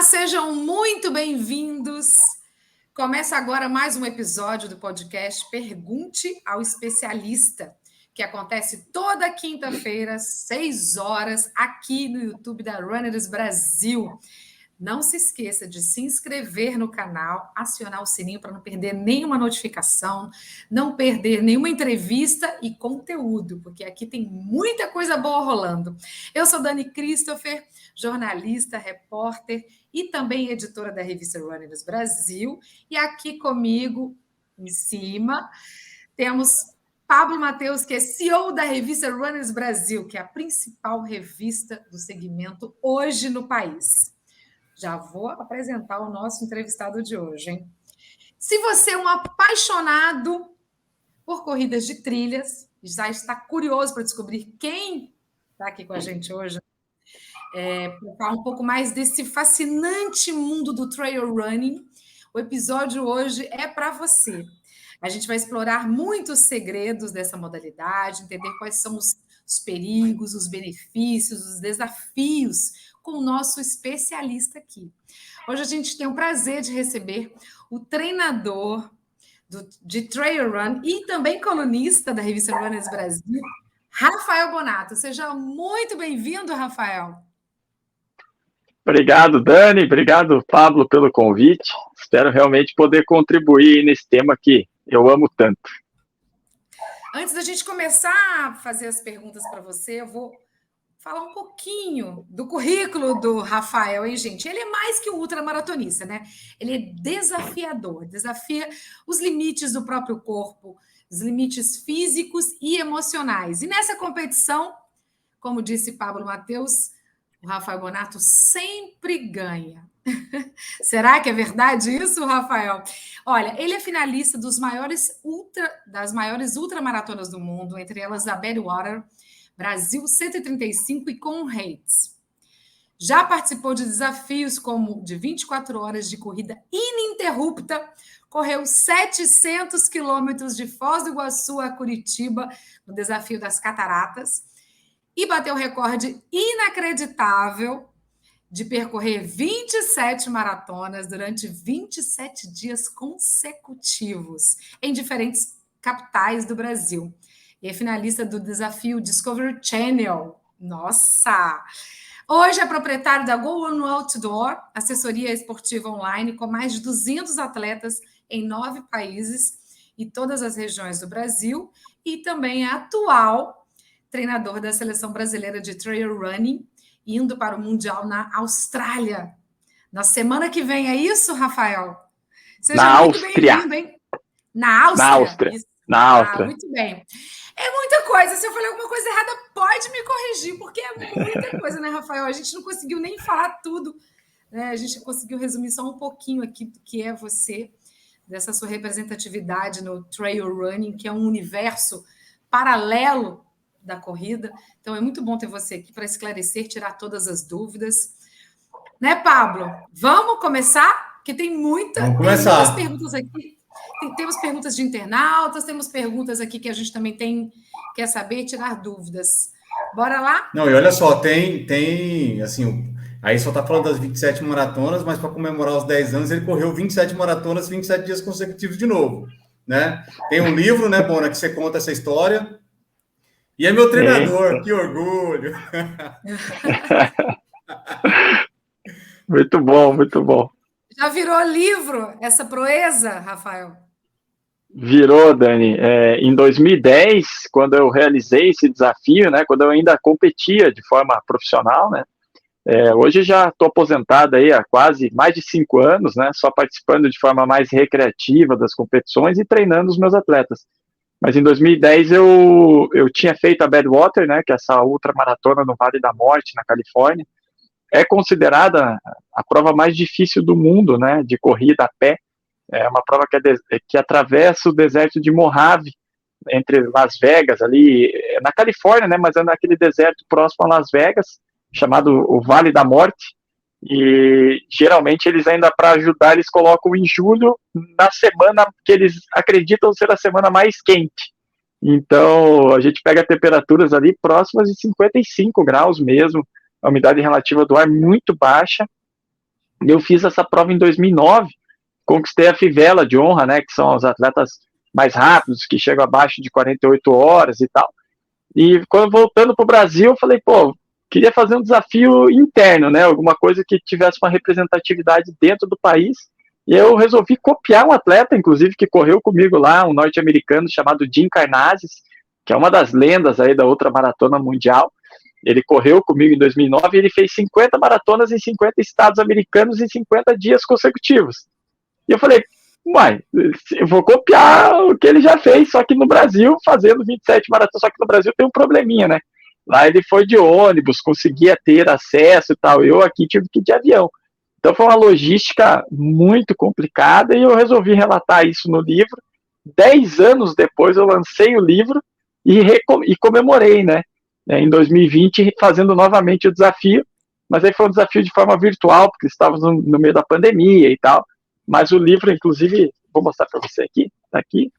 sejam muito bem-vindos. Começa agora mais um episódio do podcast Pergunte ao Especialista, que acontece toda quinta-feira, 6 horas, aqui no YouTube da Runners Brasil. Não se esqueça de se inscrever no canal, acionar o sininho para não perder nenhuma notificação, não perder nenhuma entrevista e conteúdo, porque aqui tem muita coisa boa rolando. Eu sou Dani Christopher, jornalista, repórter e também editora da revista Runners Brasil. E aqui comigo, em cima, temos Pablo Mateus, que é CEO da revista Runners Brasil, que é a principal revista do segmento hoje no país. Já vou apresentar o nosso entrevistado de hoje, hein? Se você é um apaixonado por corridas de trilhas, já está curioso para descobrir quem está aqui com a gente hoje, para falar um pouco mais desse fascinante mundo do trail running, o episódio hoje é para você. A gente vai explorar muitos segredos dessa modalidade, entender quais são os perigos, os benefícios, os desafios com o nosso especialista aqui. Hoje a gente tem o prazer de receber o treinador de Trail Run e também colunista da revista Runners Brasil, Rafael Bonato. Seja muito bem-vindo, Rafael. Obrigado, Dani. Obrigado, Pablo, pelo convite. Espero realmente poder contribuir nesse tema que eu amo tanto. Antes da gente começar a fazer as perguntas para você, eu vou falar um pouquinho do currículo do Rafael, hein, gente? Ele é mais que um ultramaratonista, né? Ele é desafiador, desafia os limites do próprio corpo, os limites físicos e emocionais. E nessa competição, como disse Pablo Mateus, o Rafael Bonato sempre ganha. Será que é verdade isso, Rafael? Olha, ele é finalista das maiores ultramaratonas do mundo, entre elas a Badwater, Brasil 135 e Conrads. Já participou de desafios como de 24 horas de corrida ininterrupta, correu 700 quilômetros de Foz do Iguaçu a Curitiba no desafio das Cataratas e bateu o recorde inacreditável de percorrer 27 maratonas durante 27 dias consecutivos em diferentes capitais do Brasil. E é finalista do desafio Discovery Channel. Nossa! Hoje é proprietário da Go On Outdoor, assessoria esportiva online, com mais de 200 atletas em 9 países e todas as regiões do Brasil. E também é atual treinador da Seleção Brasileira de Trail Running, indo para o Mundial na Austrália. Na semana que vem, é isso, Rafael? Seja muito bem-vindo, hein? Na Áustria? Na Áustria. Muito bem. É muita coisa. Se eu falei alguma coisa errada, pode me corrigir, porque é muita coisa, né, Rafael? A gente não conseguiu nem falar tudo, né? A gente conseguiu resumir só um pouquinho aqui do que é você, dessa sua representatividade no trail running, que é um universo paralelo da corrida. Então, é muito bom ter você aqui para esclarecer, tirar todas as dúvidas. Né, Pablo? Vamos começar? Porque tem muitas perguntas aqui. Temos perguntas de internautas, temos perguntas aqui que a gente também quer saber, tirar dúvidas. Bora lá? Não, e olha só, tem assim, aí só tá falando das 27 maratonas, mas para comemorar os 10 anos, ele correu 27 maratonas, 27 dias consecutivos de novo, né? Tem um livro, né, Bona, que você conta essa história. E é meu treinador, que orgulho! Muito bom, muito bom. Já virou livro essa proeza, Rafael? Virou, Dani. Em 2010, quando eu realizei esse desafio, né, quando eu ainda competia de forma profissional, né, hoje já estou aposentado aí há quase mais de 5 anos, né, só participando de forma mais recreativa das competições e treinando os meus atletas. Mas em 2010 eu tinha feito a Badwater, né, que é essa ultramaratona no Vale da Morte, na Califórnia. É considerada a prova mais difícil do mundo, né, de corrida a pé. É uma prova que atravessa o deserto de Mojave, entre Las Vegas, ali na Califórnia, né, mas é naquele deserto próximo a Las Vegas, chamado o Vale da Morte. E geralmente eles ainda, para ajudar, eles colocam em julho, na semana que eles acreditam ser a semana mais quente. Então a gente pega temperaturas ali próximas de 55 graus mesmo, a umidade relativa do ar muito baixa, Eu fiz essa prova em 2009, conquistei a fivela de honra, né, que são os atletas mais rápidos, que chegam abaixo de 48 horas e tal. E quando voltando para o Brasil, eu falei, pô, queria fazer um desafio interno, né, alguma coisa que tivesse uma representatividade dentro do país. E eu resolvi copiar um atleta, inclusive, que correu comigo lá, um norte-americano chamado Jim Karnazes, que é uma das lendas aí da ultramaratona mundial. Ele correu comigo em 2009 e ele fez 50 maratonas em 50 estados americanos em 50 dias consecutivos. E eu falei, uai, eu vou copiar o que ele já fez, só que no Brasil, fazendo 27 maratonas, só que no Brasil tem um probleminha, né? Lá ele foi de ônibus, conseguia ter acesso e tal, eu aqui tive que ir de avião. Então foi uma logística muito complicada e eu resolvi relatar isso no livro. 10 anos depois eu lancei o livro e comemorei, né? Em 2020, fazendo novamente o desafio, mas aí foi um desafio de forma virtual, porque estávamos no meio da pandemia e tal. Mas o livro, inclusive, vou mostrar para você aqui, tá aqui.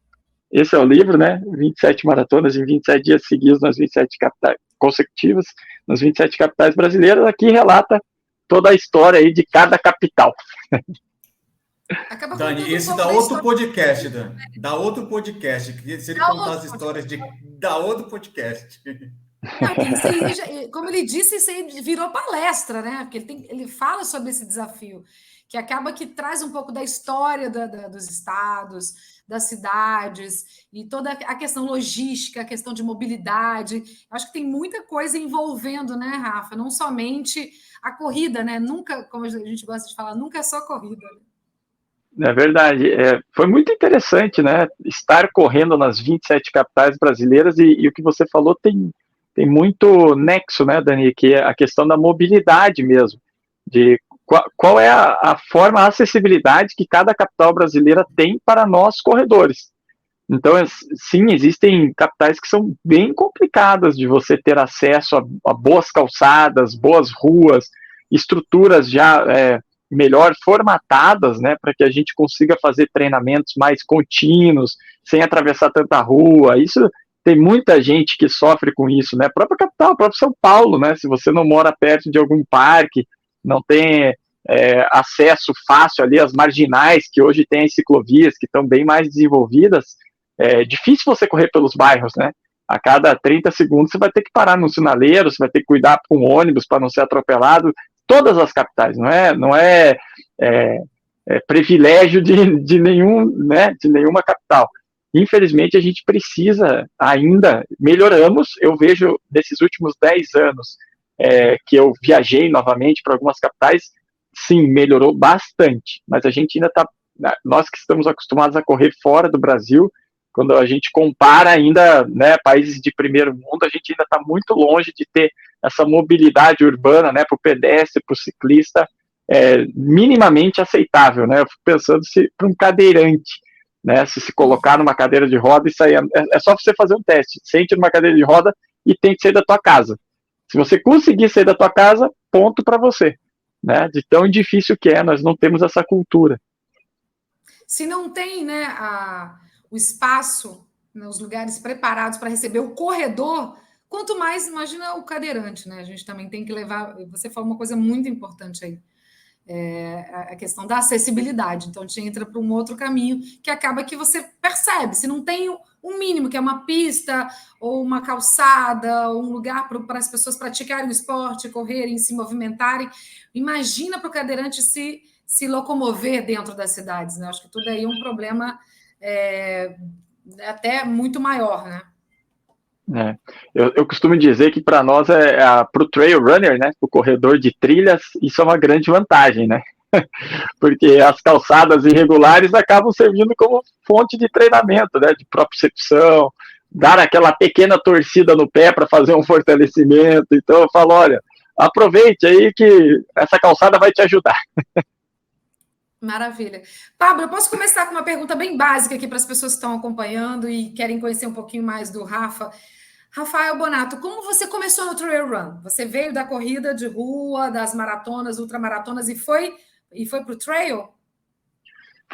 Esse é o livro, né? 27 maratonas em 27 dias seguidos nas 27 capitais consecutivas, nas 27 capitais brasileiras. Aqui relata toda a história aí de cada capital. Dani, esse dá outro podcast, Dani. Dá outro podcast. Se ele contar as histórias dá outro podcast. Não, como ele disse, isso aí virou palestra, né? Porque ele fala sobre esse desafio, que acaba que traz um pouco da história dos estados, das cidades, e toda a questão logística, a questão de mobilidade. Acho que tem muita coisa envolvendo, né, Rafa? Não somente a corrida, né? Nunca, como a gente gosta de falar, nunca é só corrida. É verdade. Foi muito interessante, né? Estar correndo nas 27 capitais brasileiras e o que você falou tem muito nexo, né, Dani, que é a questão da mobilidade mesmo, de qual é a forma, a acessibilidade que cada capital brasileira tem para nós corredores. Então, sim, existem capitais que são bem complicadas de você ter acesso a boas calçadas, boas ruas, estruturas já melhor formatadas, né, para que a gente consiga fazer treinamentos mais contínuos, sem atravessar tanta rua. Isso tem muita gente que sofre com isso, né? A própria capital, o próprio São Paulo, né? Se você não mora perto de algum parque, não tem acesso fácil ali às marginais, que hoje tem as ciclovias, que estão bem mais desenvolvidas, é difícil você correr pelos bairros, né? A cada 30 segundos você vai ter que parar no sinaleiro, você vai ter que cuidar com o ônibus para não ser atropelado. Todas as capitais, não é privilégio de nenhuma capital. Infelizmente, a gente precisa ainda, melhoramos, eu vejo nesses últimos 10 anos que eu viajei novamente para algumas capitais, sim, melhorou bastante, mas a gente ainda está, nós que estamos acostumados a correr fora do Brasil, quando a gente compara ainda, né, países de primeiro mundo, a gente ainda está muito longe de ter essa mobilidade urbana, né, para o pedestre, para o ciclista, minimamente aceitável, né? Eu fico pensando se para um cadeirante, né, se colocar numa cadeira de roda e sair, é só você fazer um teste, sente numa cadeira de roda e tente sair da tua casa. Se você conseguir sair da tua casa, ponto para você, né? De tão difícil que é, nós não temos essa cultura. Se não tem, né, o espaço, né, os lugares preparados para receber o corredor, quanto mais, imagina o cadeirante, né? A gente também tem que levar. Você falou uma coisa muito importante aí. A questão da acessibilidade. Então, a gente entra para um outro caminho que acaba que você percebe. Se não tem um mínimo, que é uma pista ou uma calçada, ou um lugar para as pessoas praticarem o esporte, correrem, se movimentarem, imagina para o cadeirante se locomover dentro das cidades, né? Acho que tudo aí é um problema até muito maior, né? Eu costumo dizer que para nós, para o trail runner, né, o corredor de trilhas, isso é uma grande vantagem, né? Porque as calçadas irregulares acabam servindo como fonte de treinamento, né, de propriocepção, dar aquela pequena torcida no pé para fazer um fortalecimento. Então eu falo, olha, aproveite aí que essa calçada vai te ajudar. Maravilha. Pablo, eu posso começar com uma pergunta bem básica aqui para as pessoas que estão acompanhando e querem conhecer um pouquinho mais do Rafa. Rafael Bonato, como você começou no trail run? Você veio da corrida de rua, das maratonas, ultramaratonas e foi para o trail?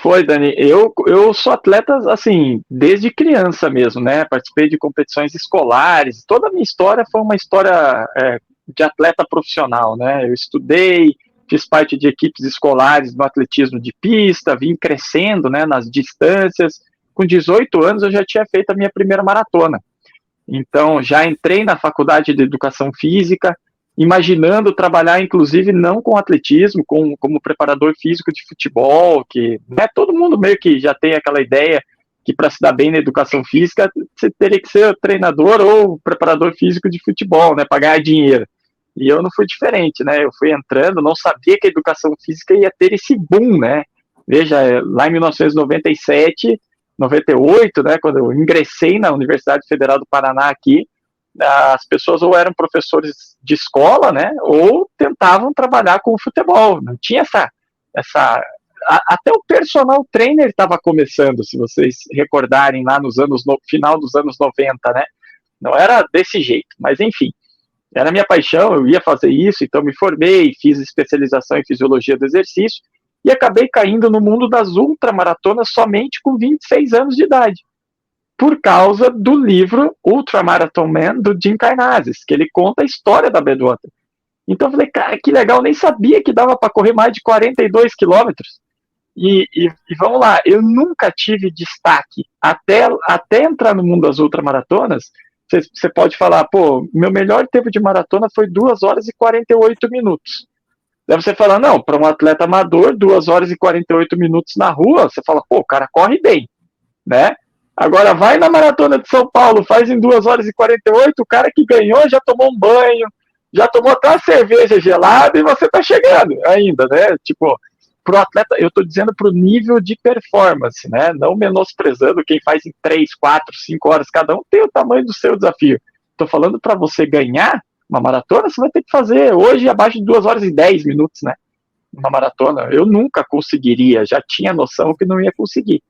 Foi, Dani. Eu sou atleta, assim, desde criança mesmo, né? Participei de competições escolares. Toda a minha história foi uma história de atleta profissional, né? Eu estudei, fiz parte de equipes escolares no atletismo de pista, vim crescendo, né, nas distâncias. Com 18 anos eu já tinha feito a minha primeira maratona. Então, já entrei na faculdade de educação física, imaginando trabalhar, inclusive, não com atletismo, como preparador físico de futebol, que, né, todo mundo meio que já tem aquela ideia que para se dar bem na educação física, você teria que ser treinador ou preparador físico de futebol, né, para ganhar dinheiro. E eu não fui diferente, né, eu fui entrando, não sabia que a educação física ia ter esse boom, né. Veja, lá em 1997, 98, né, quando eu ingressei na Universidade Federal do Paraná aqui, as pessoas ou eram professores de escola, né, ou tentavam trabalhar com o futebol. Não tinha até o personal trainer estava começando, se vocês recordarem lá no final dos anos 90, né? Não era desse jeito, mas enfim, era minha paixão, eu ia fazer isso, então me formei, fiz especialização em fisiologia do exercício e acabei caindo no mundo das ultramaratonas somente com 26 anos de idade, por causa do livro Ultramarathon Man, do Jim Karnazes, que ele conta a história da Badwater. Então eu falei, cara, que legal, nem sabia que dava para correr mais de 42 quilômetros. E vamos lá, eu nunca tive destaque até entrar no mundo das ultramaratonas. Você pode falar, pô, meu melhor tempo de maratona foi 2 horas e 48 minutos. Daí você fala, não, para um atleta amador, 2 horas e 48 minutos na rua, você fala, pô, o cara corre bem, né? Agora vai na maratona de São Paulo, faz em 2 horas e 48, o cara que ganhou já tomou um banho, já tomou até uma cerveja gelada e você tá chegando ainda, né? Tipo, pro atleta, eu tô dizendo pro nível de performance, né? Não menosprezando quem faz em 3, 4, 5 horas, cada um tem o tamanho do seu desafio. Tô falando para você ganhar uma maratona, você vai ter que fazer hoje abaixo de 2 horas e 10 minutos, né? Uma maratona. Eu nunca conseguiria, já tinha noção que não ia conseguir.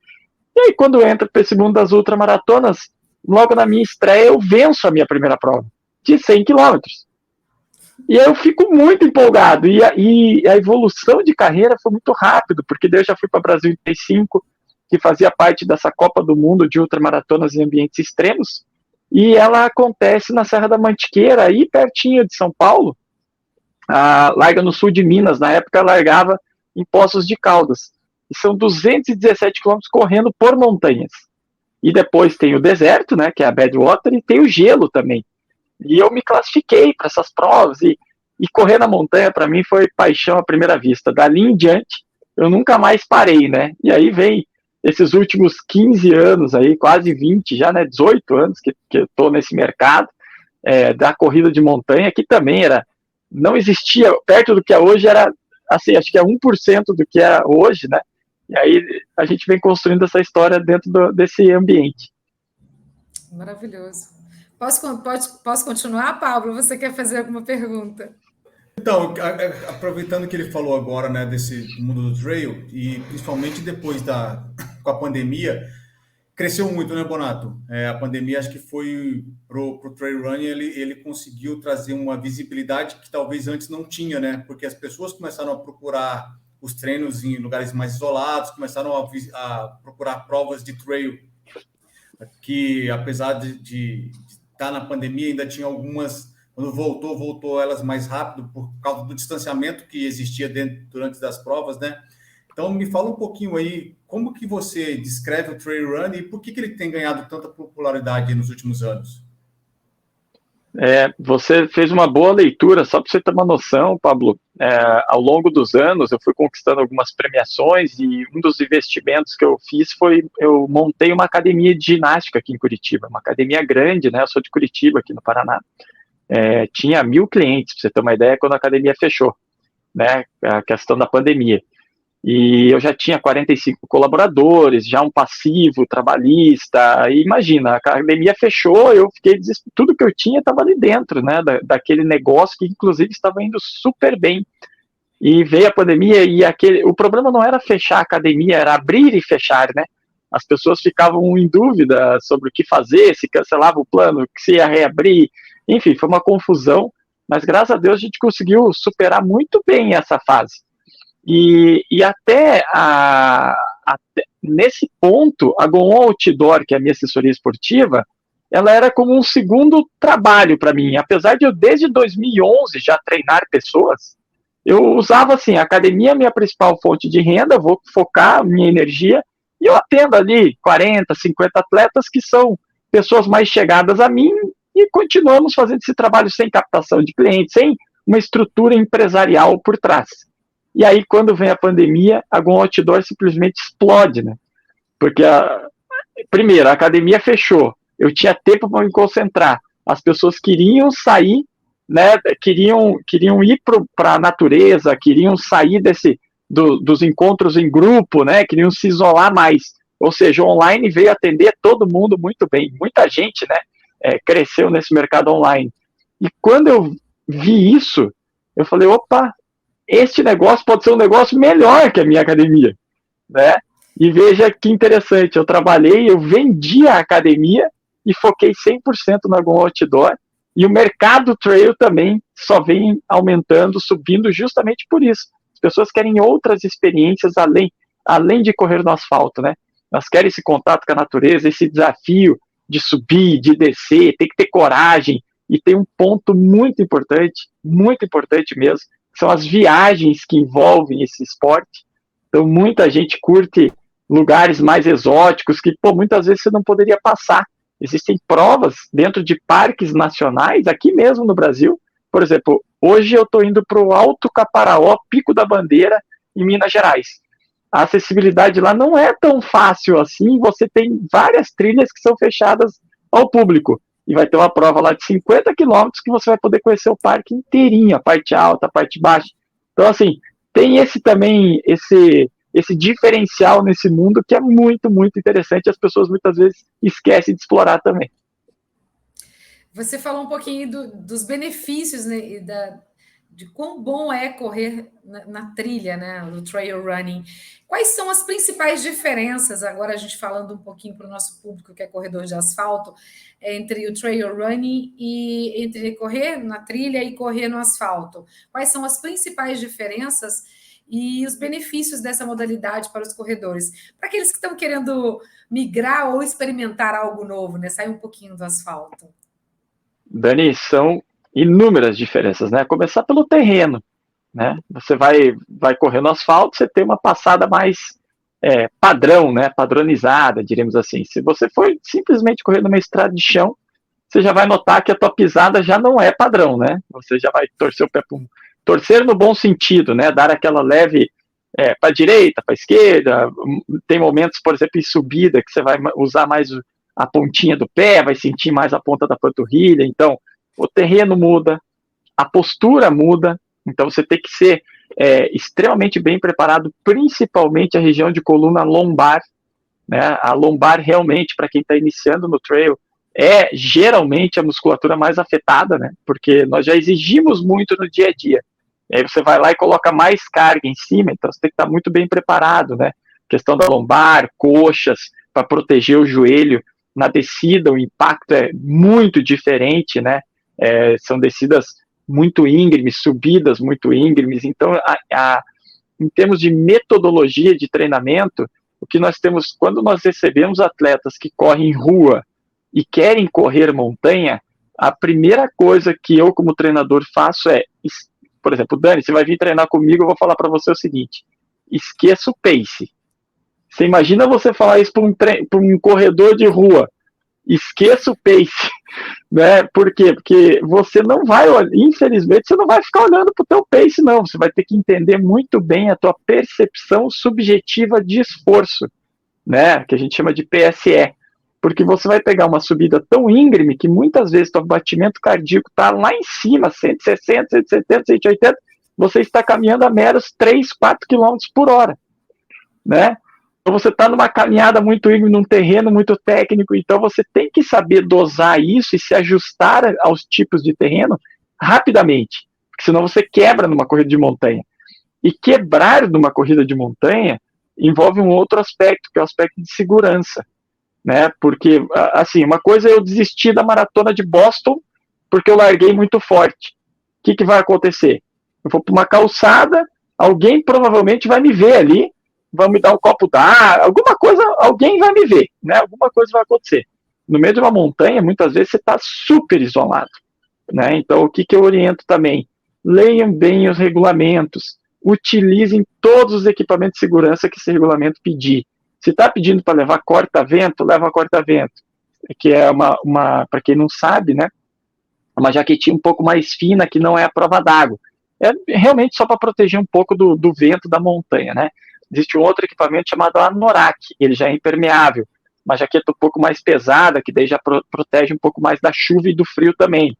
E aí, quando entra para esse mundo das ultramaratonas, logo na minha estreia, eu venço a minha primeira prova, de 100 quilômetros. E aí eu fico muito empolgado. E a evolução de carreira foi muito rápido, porque daí eu já fui para Brasil 35, que fazia parte dessa Copa do Mundo de ultramaratonas em ambientes extremos, e ela acontece na Serra da Mantiqueira, aí pertinho de São Paulo, larga no sul de Minas, na época largava em Poços de Caldas. E são 217 quilômetros correndo por montanhas. E depois tem o deserto, né, que é a Badwater, e tem o gelo também. E eu me classifiquei para essas provas, e correr na montanha para mim foi paixão à primeira vista. Dali em diante, eu nunca mais parei, né? E aí vem esses últimos 15 anos aí, quase 20 já, né? 18 anos que eu tô nesse mercado da corrida de montanha, que também não existia, perto do que é hoje, era assim, acho que é 1% do que é hoje, né? E aí a gente vem construindo essa história dentro desse ambiente. Maravilhoso. Posso continuar, Pablo? Você quer fazer alguma pergunta? Então, aproveitando que ele falou agora, né, desse mundo do trail, e principalmente depois com a pandemia, cresceu muito, né, Bonato? A pandemia, acho que foi pro trail running, ele conseguiu trazer uma visibilidade que talvez antes não tinha, né? Porque as pessoas começaram a procurar os treinos em lugares mais isolados, começaram a procurar provas de trail, que apesar de estar na pandemia, ainda tinha algumas, quando voltou elas mais rápido por causa do distanciamento que existia durante das provas, né? Então, me fala um pouquinho aí, como que você descreve o trail run e por que ele tem ganhado tanta popularidade nos últimos anos? Você fez uma boa leitura, só para você ter uma noção, Pablo. Ao longo dos anos, eu fui conquistando algumas premiações e um dos investimentos que eu fiz foi, eu montei uma academia de ginástica aqui em Curitiba, uma academia grande, né? Eu sou de Curitiba, aqui no Paraná. Tinha 1.000 clientes, para você ter uma ideia, quando a academia fechou, né? A questão da pandemia. E eu já tinha 45 colaboradores, já um passivo trabalhista, e imagina, a academia fechou, eu fiquei desesperado, tudo que eu tinha estava ali dentro, né, daquele negócio que inclusive estava indo super bem, e veio a pandemia, e o problema não era fechar a academia, era abrir e fechar, né, as pessoas ficavam em dúvida sobre o que fazer, se cancelava o plano, se ia reabrir, enfim, foi uma confusão, mas graças a Deus a gente conseguiu superar muito bem essa fase. E até nesse ponto, a Go On Outdoor, que é a minha assessoria esportiva, ela era como um segundo trabalho para mim. Apesar de eu, desde 2011, já treinar pessoas, eu usava assim, a academia é a minha principal fonte de renda, vou focar minha energia, e eu atendo ali 40, 50 atletas que são pessoas mais chegadas a mim, e continuamos fazendo esse trabalho sem captação de clientes, sem uma estrutura empresarial por trás. E aí, quando vem a pandemia, algum outdoor simplesmente explode, né? Porque, primeiro, a academia fechou, eu tinha tempo para me concentrar, as pessoas queriam sair, né? Queriam ir para a natureza, queriam sair dos encontros em grupo, né? Queriam se isolar mais. Ou seja, o online veio atender todo mundo muito bem. Muita gente, né? Cresceu nesse mercado online. E quando eu vi isso, eu falei, opa, este negócio pode ser um negócio melhor que a minha academia, né? E veja que interessante, eu vendi a academia e foquei 100% no algum outdoor, e o mercado trail também só vem aumentando, subindo justamente por isso. As pessoas querem outras experiências além de correr no asfalto, né? Elas querem esse contato com a natureza, esse desafio de subir, de descer, tem que ter coragem. E tem um ponto muito importante mesmo, que são as viagens que envolvem esse esporte. Então, muita gente curte lugares mais exóticos que, muitas vezes você não poderia passar. Existem provas dentro de parques nacionais, aqui mesmo no Brasil. Por exemplo, hoje eu estou indo para o Alto Caparaó, Pico da Bandeira, em Minas Gerais. A acessibilidade lá não é tão fácil assim, você tem várias trilhas que são fechadas ao público. E vai ter uma prova lá de 50 quilômetros que você vai poder conhecer o parque inteirinho, a parte alta, a parte baixa. Então, assim, tem esse diferencial nesse mundo que é muito, muito interessante, e as pessoas muitas vezes esquecem de explorar também. Você falou um pouquinho dos benefícios, né, de quão bom é correr na trilha, né, no trail running. Quais são as principais diferenças, agora a gente falando um pouquinho para o nosso público que é corredor de asfalto, entre o trail running e entre correr na trilha e correr no asfalto? Quais são as principais diferenças e os benefícios dessa modalidade para os corredores? Para aqueles que estão querendo migrar ou experimentar algo novo, né, sair um pouquinho do asfalto. Dani, são inúmeras diferenças, né? Começar pelo terreno, né? Você vai correr no asfalto, você tem uma passada mais padrão, né? Padronizada, diremos assim. Se você for simplesmente correr numa estrada de chão, você já vai notar que a tua pisada já não é padrão, né? Você já vai torcer o pé torcer no bom sentido, né? Dar aquela leve para a direita, para a esquerda. Tem momentos, por exemplo, em subida, que você vai usar mais a pontinha do pé, vai sentir mais a ponta da panturrilha. Então, o terreno muda, a postura muda, então você tem que ser extremamente bem preparado, principalmente a região de coluna lombar, né? A lombar realmente, para quem está iniciando no trail, é geralmente a musculatura mais afetada, né? Porque nós já exigimos muito no dia a dia. E aí você vai lá e coloca mais carga em cima, então você tem que estar muito bem preparado, né? Questão da lombar, coxas, para proteger o joelho. Na descida, o impacto é muito diferente, né? São descidas muito íngremes, subidas muito íngremes. Então, em termos de metodologia de treinamento, o que nós temos, quando nós recebemos atletas que correm rua e querem correr montanha, a primeira coisa que eu, como treinador, faço por exemplo, Dani, você vai vir treinar comigo, eu vou falar para você o seguinte: esqueça o pace. Você imagina você falar isso para um corredor de rua, esqueça o pace, né? Por quê? Porque você não vai, infelizmente, você não vai ficar olhando para o teu pace, não. Você vai ter que entender muito bem a tua percepção subjetiva de esforço, né? Que a gente chama de PSE. Porque você vai pegar uma subida tão íngreme que muitas vezes teu batimento cardíaco está lá em cima, 160, 170, 180, você está caminhando a meros 3, 4 km por hora, né? Então você está numa caminhada muito íngreme, num terreno muito técnico, então você tem que saber dosar isso e se ajustar aos tipos de terreno rapidamente, porque senão você quebra numa corrida de montanha. E quebrar numa corrida de montanha envolve um outro aspecto, que é o aspecto de segurança, né? Porque, assim, uma coisa é eu desistir da maratona de Boston porque eu larguei muito forte. O que vai acontecer? Eu vou para uma calçada, alguém provavelmente vai me ver ali, vai me dar um copo d'água, alguma coisa, alguém vai me ver, né? Alguma coisa vai acontecer. No meio de uma montanha, muitas vezes você está super isolado, né? Então, o que eu oriento também? leiam bem os regulamentos, utilizem todos os equipamentos de segurança que esse regulamento pedir. Se está pedindo para levar corta-vento, leva corta-vento, que é para quem não sabe, né, uma jaquetinha um pouco mais fina, que não é a prova d'água. É realmente só para proteger um pouco do vento da montanha, né? Existe um outro equipamento chamado anorak, ele já é impermeável, uma jaqueta um pouco mais pesada, que daí já protege um pouco mais da chuva e do frio também.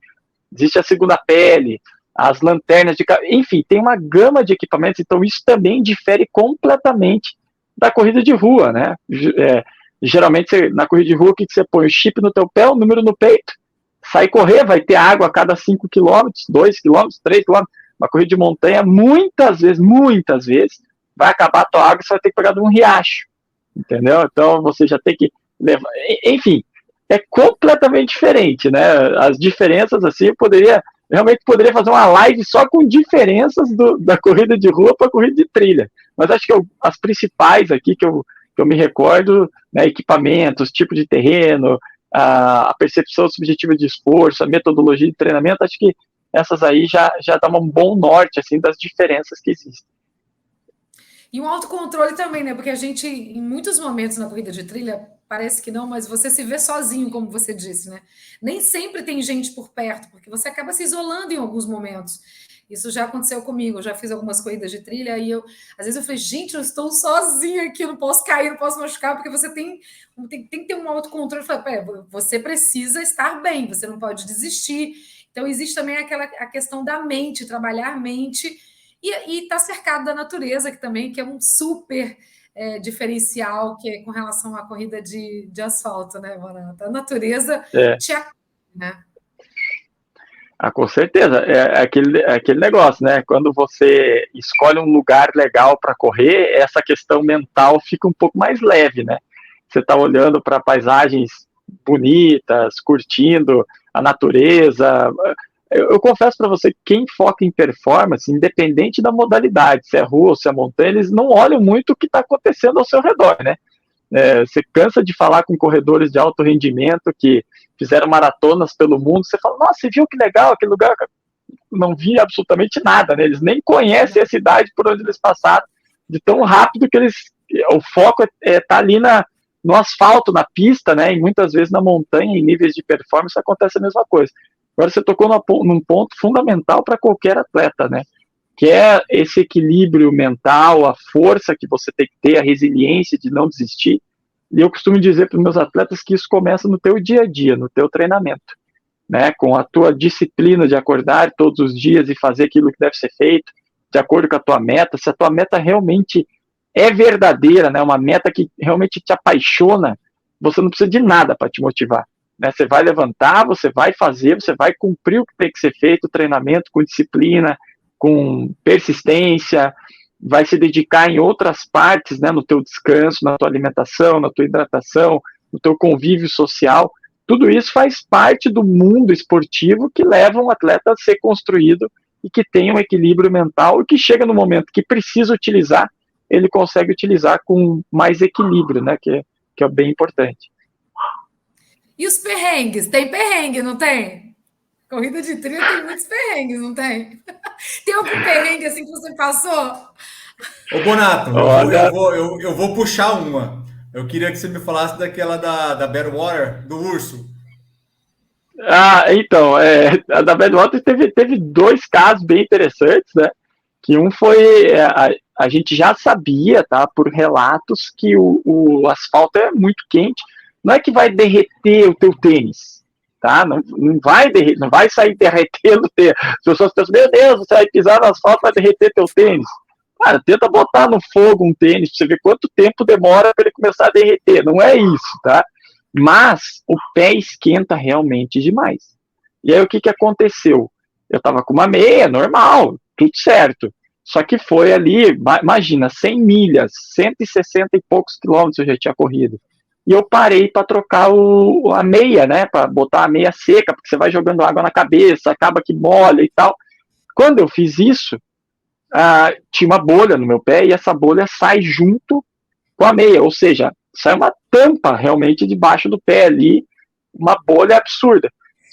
Existe a segunda pele, as lanternas de... Enfim, tem uma gama de equipamentos, então isso também difere completamente da corrida de rua, né? Geralmente, na corrida de rua, o que você põe? O chip no teu pé, o número no peito, sai correr, vai ter água a cada 5 km, 2 km, 3 km. Uma corrida de montanha, muitas vezes, vai acabar a tua água e você vai ter que pegar de um riacho, entendeu? Então, você já tem que levar... Enfim, é completamente diferente, né? As diferenças, assim, eu realmente poderia fazer uma live só com diferenças da corrida de rua para a corrida de trilha. Mas acho que as principais aqui que eu me recordo, né, equipamentos, tipo de terreno, a percepção subjetiva de esforço, a metodologia de treinamento, acho que essas aí já dão um bom norte, assim, das diferenças que existem. E um autocontrole também, né? Porque a gente, em muitos momentos na corrida de trilha, parece que não, mas você se vê sozinho, como você disse, né? Nem sempre tem gente por perto, porque você acaba se isolando em alguns momentos. Isso já aconteceu comigo, eu já fiz algumas corridas de trilha e às vezes eu falei, gente, eu estou sozinha aqui, não posso cair, não posso machucar, porque você tem que ter um autocontrole. Eu falei, você precisa estar bem, você não pode desistir. Então, existe também a questão da mente, trabalhar a mente e estar cercado da natureza, que é um super diferencial que é com relação à corrida de asfalto, né, Bonata? A natureza te acolhe, né? Com certeza, é aquele negócio, né? Quando você escolhe um lugar legal para correr, essa questão mental fica um pouco mais leve, né? Você está olhando para paisagens bonitas, curtindo a natureza. Eu confesso para você que quem foca em performance, independente da modalidade, se é rua ou se é montanha, eles não olham muito o que está acontecendo ao seu redor, né? Você cansa de falar com corredores de alto rendimento que fizeram maratonas pelo mundo, você fala, nossa, você viu que legal aquele lugar? Não vi absolutamente nada, né? Eles nem conhecem a cidade por onde eles passaram, de tão rápido que o foco tá ali no asfalto, na pista, né? E muitas vezes na montanha, em níveis de performance, acontece a mesma coisa. Agora você tocou num ponto fundamental para qualquer atleta, né? Que é esse equilíbrio mental, a força que você tem que ter, a resiliência de não desistir. E eu costumo dizer para os meus atletas que isso começa no teu dia a dia, no teu treinamento, né? Com a tua disciplina de acordar todos os dias e fazer aquilo que deve ser feito, de acordo com a tua meta. Se a tua meta realmente é verdadeira, né? Uma meta que realmente te apaixona, você não precisa de nada para te motivar, né? Você vai levantar, você vai fazer, você vai cumprir o que tem que ser feito, treinamento com disciplina, com persistência, vai se dedicar em outras partes, né, no teu descanso, na tua alimentação, na tua hidratação, no teu convívio social. Tudo isso faz parte do mundo esportivo que leva um atleta a ser construído e que tem um equilíbrio mental e que chega no momento que precisa utilizar, ele consegue utilizar com mais equilíbrio, né, que é bem importante. E os perrengues? Tem perrengue, não tem? Corrida de trilha tem muitos perrengues, não tem? Tem algum perrengue assim que você passou? Ô, Bonato, eu vou puxar uma. Eu queria que você me falasse daquela da Badwater, do urso. Então, a da Badwater teve 2 casos bem interessantes, né? Que um foi, a gente já sabia, tá, por relatos, que o asfalto é muito quente. Não é que vai derreter o teu tênis, tá? Não vai sair derretendo. As pessoas pensam, meu Deus, você vai pisar no asfalto, vai derreter teu tênis. Cara, tenta botar no fogo um tênis pra você ver quanto tempo demora para ele começar a derreter. Não é isso, tá? Mas o pé esquenta realmente demais. E aí o que aconteceu? Eu tava com uma meia, normal, tudo certo. Só que foi ali, imagina, 100 milhas, 160 e poucos quilômetros eu já tinha corrido. E eu parei para trocar a meia, né? Para botar a meia seca, porque você vai jogando água na cabeça, acaba que molha e tal. Quando eu fiz isso, tinha uma bolha no meu pé e essa bolha sai junto com a meia, ou seja, sai uma tampa realmente debaixo do pé ali, uma bolha absurda.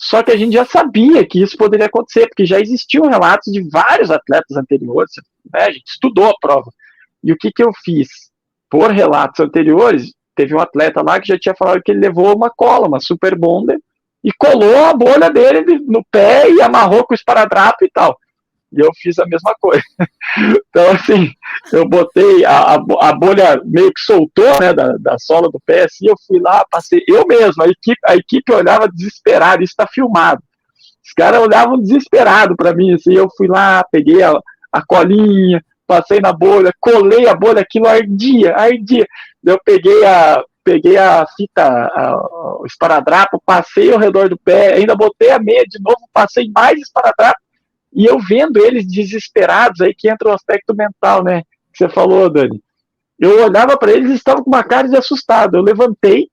Só que a gente já sabia que isso poderia acontecer, porque já existiam relatos de vários atletas anteriores, né? A gente estudou a prova. E o que eu fiz? Por relatos anteriores, teve um atleta lá que já tinha falado que ele levou uma cola, uma super bonder, e colou a bolha dele no pé e amarrou com o esparadrapo e tal. E eu fiz a mesma coisa. Então, assim, eu botei a bolha meio que soltou, né, da sola do pé, assim, eu fui lá, passei, eu mesmo, a equipe olhava desesperada, isso está filmado. Os caras olhavam desesperado para mim, assim, eu fui lá, peguei a colinha, passei na bolha, colei a bolha, aquilo ardia. Eu peguei a fita, o esparadrapo, passei ao redor do pé, ainda botei a meia de novo, passei mais esparadrapo, e eu vendo eles desesperados, aí que entra o aspecto mental, né, que você falou, Dani. Eu olhava para eles e estavam com uma cara de assustado. Eu levantei,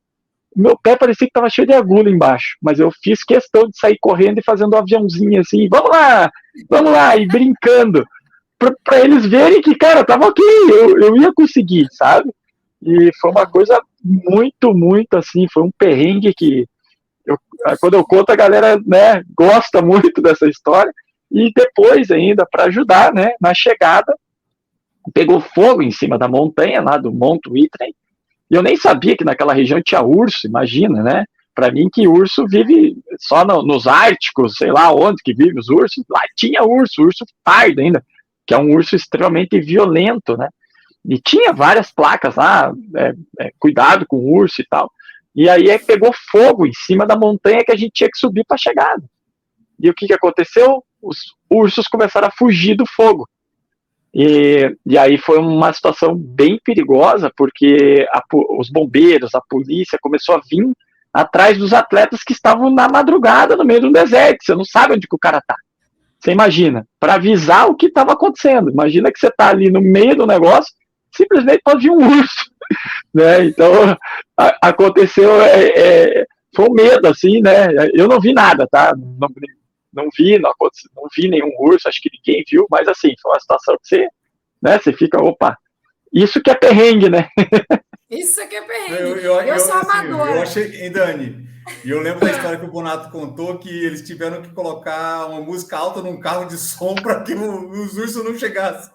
meu pé parecia que estava cheio de agulha embaixo, mas eu fiz questão de sair correndo e fazendo um aviãozinho assim, vamos lá, e brincando, para eles verem que, cara, tava ok, eu ia conseguir, sabe? E foi uma coisa muito, muito assim, foi um perrengue que, quando eu conto, a galera, né, gosta muito dessa história, e depois ainda, para ajudar, né, na chegada, pegou fogo em cima da montanha, lá do Monte Whitney, e eu nem sabia que naquela região tinha urso, imagina, né? Para mim que urso vive só nos Árticos, sei lá onde que vive os ursos, lá tinha urso pardo ainda, que é um urso extremamente violento, né? E tinha várias placas lá, cuidado com o urso e tal. E aí pegou fogo em cima da montanha que a gente tinha que subir para a chegada. E o que aconteceu? Os ursos começaram a fugir do fogo. E aí foi uma situação bem perigosa, porque os bombeiros, a polícia começou a vir atrás dos atletas que estavam na madrugada no meio do deserto. Você não sabe onde que o cara está. Você imagina, para avisar o que estava acontecendo. Imagina que você está ali no meio do negócio, simplesmente pode vir um urso. Né? Então, aconteceu, foi um medo, assim, né? Eu não vi nada, tá? Não vi nenhum urso, acho que ninguém viu, mas assim, foi uma situação que você fica, opa, isso que é perrengue, né? Isso que é perrengue. Eu sou amadora. Eu achei, Dani, e eu lembro da história que o Bonato contou, que eles tiveram que colocar uma música alta num carro de som para que os ursos não chegassem.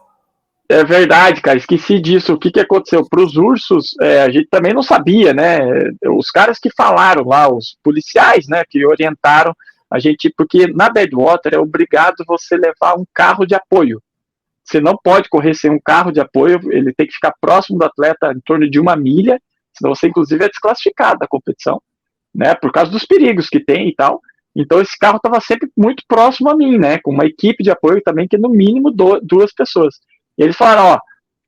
É verdade, cara, esqueci disso. O que aconteceu? Para os ursos, a gente também não sabia, né? Os caras que falaram lá, os policiais, né, que orientaram a gente, porque na Badwater é obrigado você levar um carro de apoio. Você não pode correr sem um carro de apoio, ele tem que ficar próximo do atleta em torno de 1 milha, senão você, inclusive, é desclassificado da competição, né? Por causa dos perigos que tem e tal. Então, esse carro estava sempre muito próximo a mim, né? Com uma equipe de apoio também, que no mínimo 2 pessoas. E eles falaram, ó,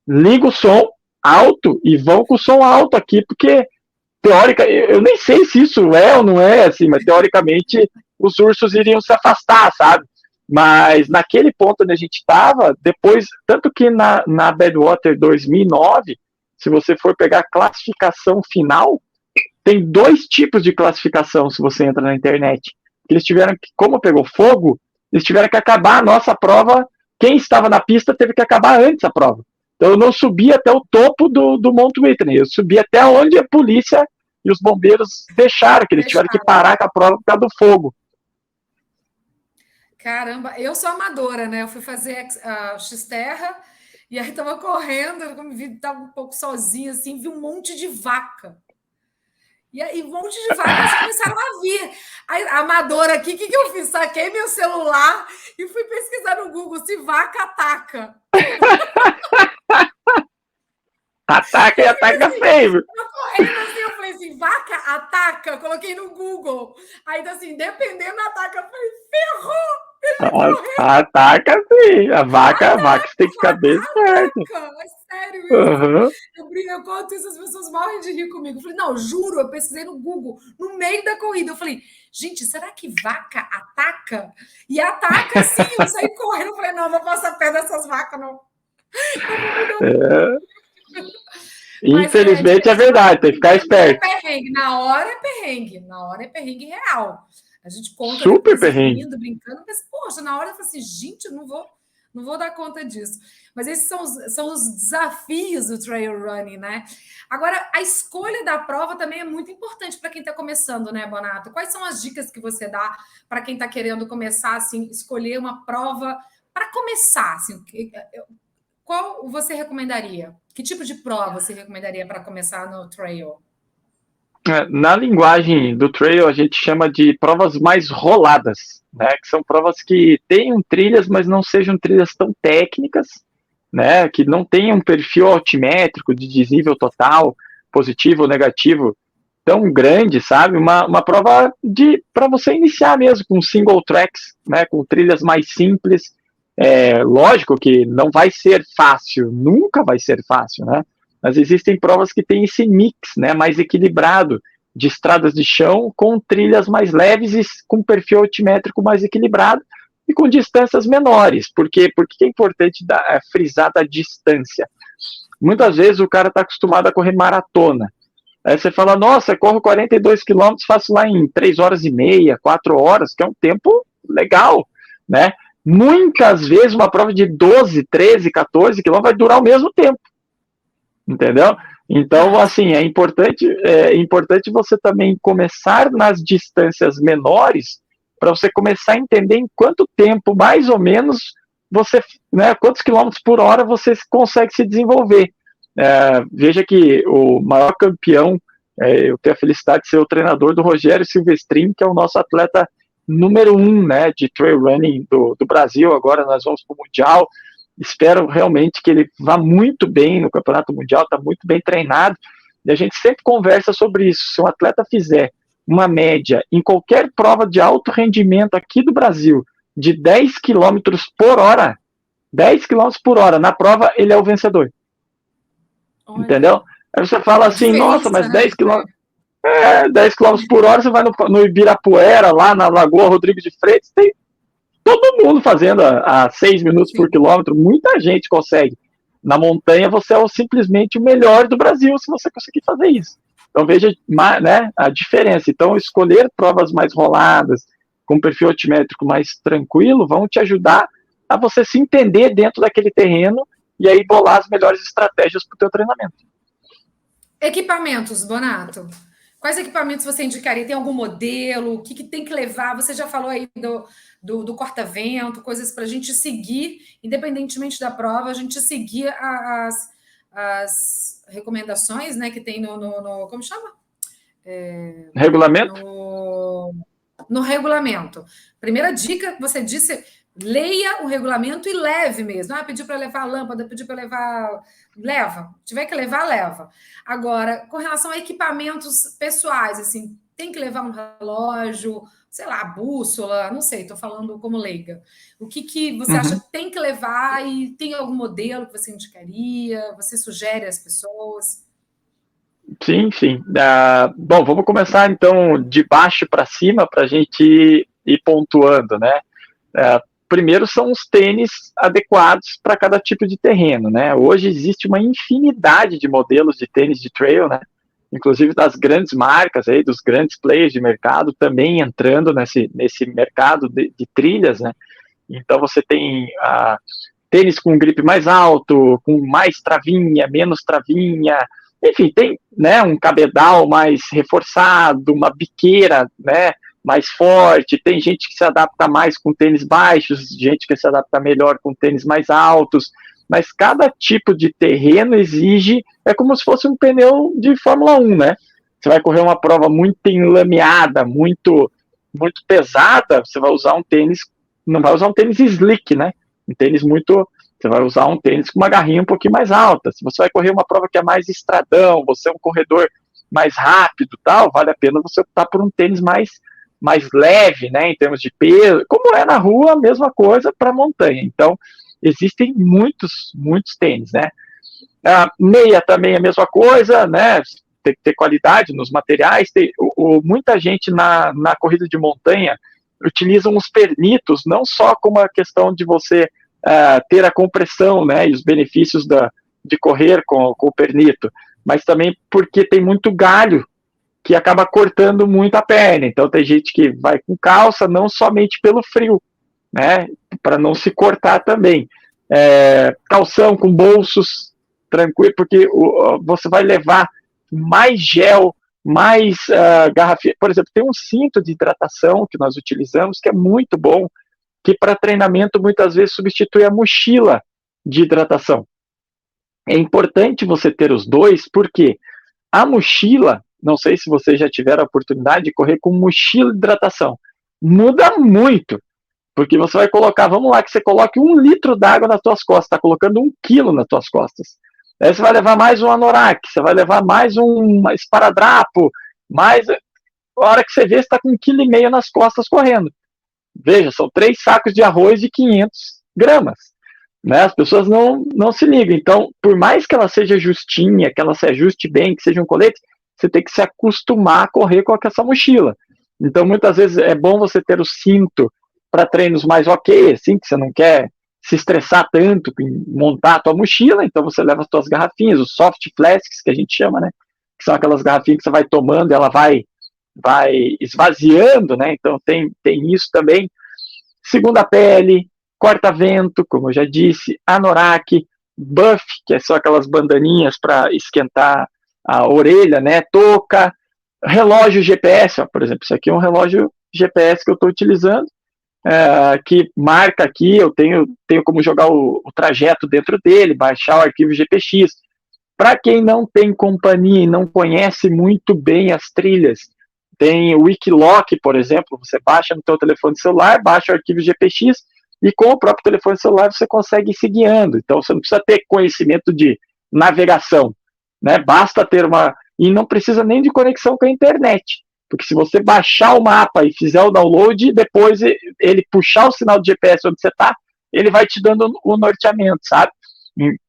liga o som alto e vão com o som alto aqui, porque, eu nem sei se isso é ou não é, assim, mas teoricamente os ursos iriam se afastar, sabe? Mas naquele ponto onde a gente estava, depois, tanto que na Badwater 2009, se você for pegar a classificação final, tem 2 tipos de classificação se você entra na internet. Eles tiveram que, como pegou fogo, eles tiveram que acabar a nossa prova. Quem estava na pista teve que acabar antes a prova. Então eu não subi até o topo do Monte Whitney, eu subi até onde a polícia e os bombeiros deixaram, que eles tiveram que parar com a prova por causa do fogo. Caramba, eu sou amadora, né? Eu fui fazer a Xterra e aí estava correndo, eu me vi, estava um pouco sozinha, assim, vi um monte de vaca. E aí, um monte de vacas começaram a vir. Aí, a amadora aqui, o que eu fiz? Saquei meu celular e fui pesquisar no Google se vaca ataca. Ataca e ataca feio. Eu falei assim, vaca ataca? Eu coloquei no Google. Aí, assim, dependendo, ataca. Eu falei, ferrou! Ataca sim. A vaca você tem que ficar bem esperto. É sério isso. Eu conto isso, as pessoas morrem de rir comigo. Eu falei, não, juro, eu pesquisei no Google, no meio da corrida. Eu falei, gente, será que vaca ataca? E ataca sim. Eu saí correndo. Eu falei, não, vou passar perto dessas vacas, não. Infelizmente é verdade, tem que ficar esperto. Na hora é perrengue real. A gente conta super perrengue, brincando, mas poxa, na hora eu falei assim, gente, eu não não vou dar conta disso. Mas esses são os desafios do trail running, né? Agora, a escolha da prova também é muito importante para quem está começando, né, Bonato? Quais são as dicas que você dá para quem está querendo começar, assim, escolher uma prova para começar, assim, qual você recomendaria? Que tipo de prova você recomendaria para começar no trail? Na linguagem do trail, a gente chama de provas mais roladas, né? Que são provas que tenham trilhas, mas não sejam trilhas tão técnicas, né? Que não tenham um perfil altimétrico de desnível total, positivo ou negativo, tão grande, sabe? Uma prova para você iniciar mesmo, com single tracks, né? Com trilhas mais simples. Lógico que não vai ser fácil, nunca vai ser fácil, né? Mas existem provas que têm esse mix, né, mais equilibrado, de estradas de chão com trilhas mais leves e com perfil altimétrico mais equilibrado e com distâncias menores. Por quê? Porque é importante frisar da distância. Muitas vezes o cara está acostumado a correr maratona. Aí você fala, nossa, eu corro 42 quilômetros, faço lá em 3 horas e meia, 4 horas, que é um tempo legal, né? Muitas vezes uma prova de 12, 13, 14 quilômetros vai durar o mesmo tempo. Entendeu? Então, assim, é importante você também começar nas distâncias menores para você começar a entender em quanto tempo, mais ou menos, você, né, quantos quilômetros por hora você consegue se desenvolver. Veja que o maior campeão, eu tenho a felicidade de ser o treinador do Rogério Silvestrin, que é o nosso atleta número 1, né, de trail running do Brasil. Agora nós vamos para o Mundial. Espero realmente que ele vá muito bem no Campeonato Mundial, está muito bem treinado, e a gente sempre conversa sobre isso. Se um atleta fizer uma média em qualquer prova de alto rendimento aqui do Brasil, de 10 km por hora, 10 km por hora, na prova ele é o vencedor. Olha. Entendeu? Aí você fala assim, nossa, mas 10 km... 10 km por hora, você vai no Ibirapuera, lá na Lagoa Rodrigo de Freitas, tem todo mundo fazendo a 6 minutos por quilômetro, muita gente consegue. Na montanha, você é simplesmente o melhor do Brasil se você conseguir fazer isso. Então, veja, né, a diferença. Então, escolher provas mais roladas, com perfil altimétrico mais tranquilo, vão te ajudar a você se entender dentro daquele terreno e aí bolar as melhores estratégias para o teu treinamento. Equipamentos, Bonato. Quais equipamentos você indicaria? Tem algum modelo? O que tem que levar? Você já falou aí do corta-vento, coisas para a gente seguir, independentemente da prova, a gente seguir as recomendações, né, que tem no como chama? Regulamento? No regulamento. Primeira dica, você disse, leia o regulamento e leve mesmo. Pediu para levar a lâmpada, pediu para levar... Leva. Se tiver que levar, leva. Agora, com relação a equipamentos pessoais, assim, tem que levar um relógio, sei lá, bússola, não sei, estou falando como leiga. O que você acha que tem que levar e tem algum modelo que você indicaria? Você sugere às pessoas? Sim. Bom, vamos começar então de baixo para cima para a gente ir pontuando, né? Primeiro são os tênis adequados para cada tipo de terreno, né? Hoje existe uma infinidade de modelos de tênis de trail, né? Inclusive das grandes marcas aí, dos grandes players de mercado também entrando nesse mercado de trilhas, né? Então você tem tênis com grip mais alto, com mais travinha, menos travinha, enfim, tem, né, um cabedal mais reforçado, uma biqueira, né, mais forte, tem gente que se adapta mais com tênis baixos, gente que se adapta melhor com tênis mais altos, mas cada tipo de terreno exige, é como se fosse um pneu de Fórmula 1, né? Você vai correr uma prova muito enlameada, muito pesada, você vai usar um tênis, não vai usar um tênis slick, né? Um tênis você vai usar um tênis com uma garrinha um pouquinho mais alta. Se você vai correr uma prova que é mais estradão, você é um corredor mais rápido, tal, vale a pena você optar por um tênis mais leve, né, em termos de peso, como é na rua, a mesma coisa para montanha. Então, existem muitos tênis, né. Meia também é a mesma coisa, né, tem que ter qualidade nos materiais. Muita gente na corrida de montanha utilizam os pernitos, não só como a questão de você ter a compressão, né, e os benefícios de correr com o pernito, mas também porque tem muito galho que acaba cortando muito a perna. Então tem gente que vai com calça não somente pelo frio, né, para não se cortar também, calção com bolsos, tranquilo, porque você vai levar mais gel, mais garrafinha. Por exemplo, tem um cinto de hidratação que nós utilizamos, que é muito bom, que para treinamento muitas vezes substitui a mochila de hidratação. É importante você ter os dois, porque a mochila, não sei se vocês já tiveram a oportunidade de correr com mochila de hidratação, muda muito, porque você vai colocar, vamos lá, que você coloque 1 litro d'água nas tuas costas, está colocando 1 quilo nas tuas costas. Aí você vai levar mais um anorak, você vai levar mais um esparadrapo, mais... A hora que você vê, você está com 1,5 kg nas costas correndo. Veja, são 3 sacos de arroz de 500 gramas. Né? As pessoas não se ligam. Então, por mais que ela seja justinha, que ela se ajuste bem, que seja um colete, você tem que se acostumar a correr com essa mochila. Então, muitas vezes é bom você ter o cinto para treinos mais ok, assim, que você não quer se estressar tanto em montar a tua mochila, então você leva as tuas garrafinhas, os soft flasks, que a gente chama, né? Que são aquelas garrafinhas que você vai tomando e ela vai esvaziando, né? Então tem isso também. Segunda pele, corta-vento, como eu já disse, anorak, buff, que são aquelas bandaninhas para esquentar a orelha, né? Touca, relógio GPS, ó, por exemplo, isso aqui é um relógio GPS que eu estou utilizando, que marca aqui, eu tenho como jogar o trajeto dentro dele, baixar o arquivo GPX. Para quem não tem companhia e não conhece muito bem as trilhas, tem o Wikiloc, por exemplo, você baixa no teu telefone celular, baixa o arquivo GPX e com o próprio telefone celular você consegue ir se guiando. Então você não precisa ter conhecimento de navegação, né? Basta ter e não precisa nem de conexão com a internet. Porque se você baixar o mapa e fizer o download, depois ele puxar o sinal de GPS onde você está, ele vai te dando o norteamento, sabe?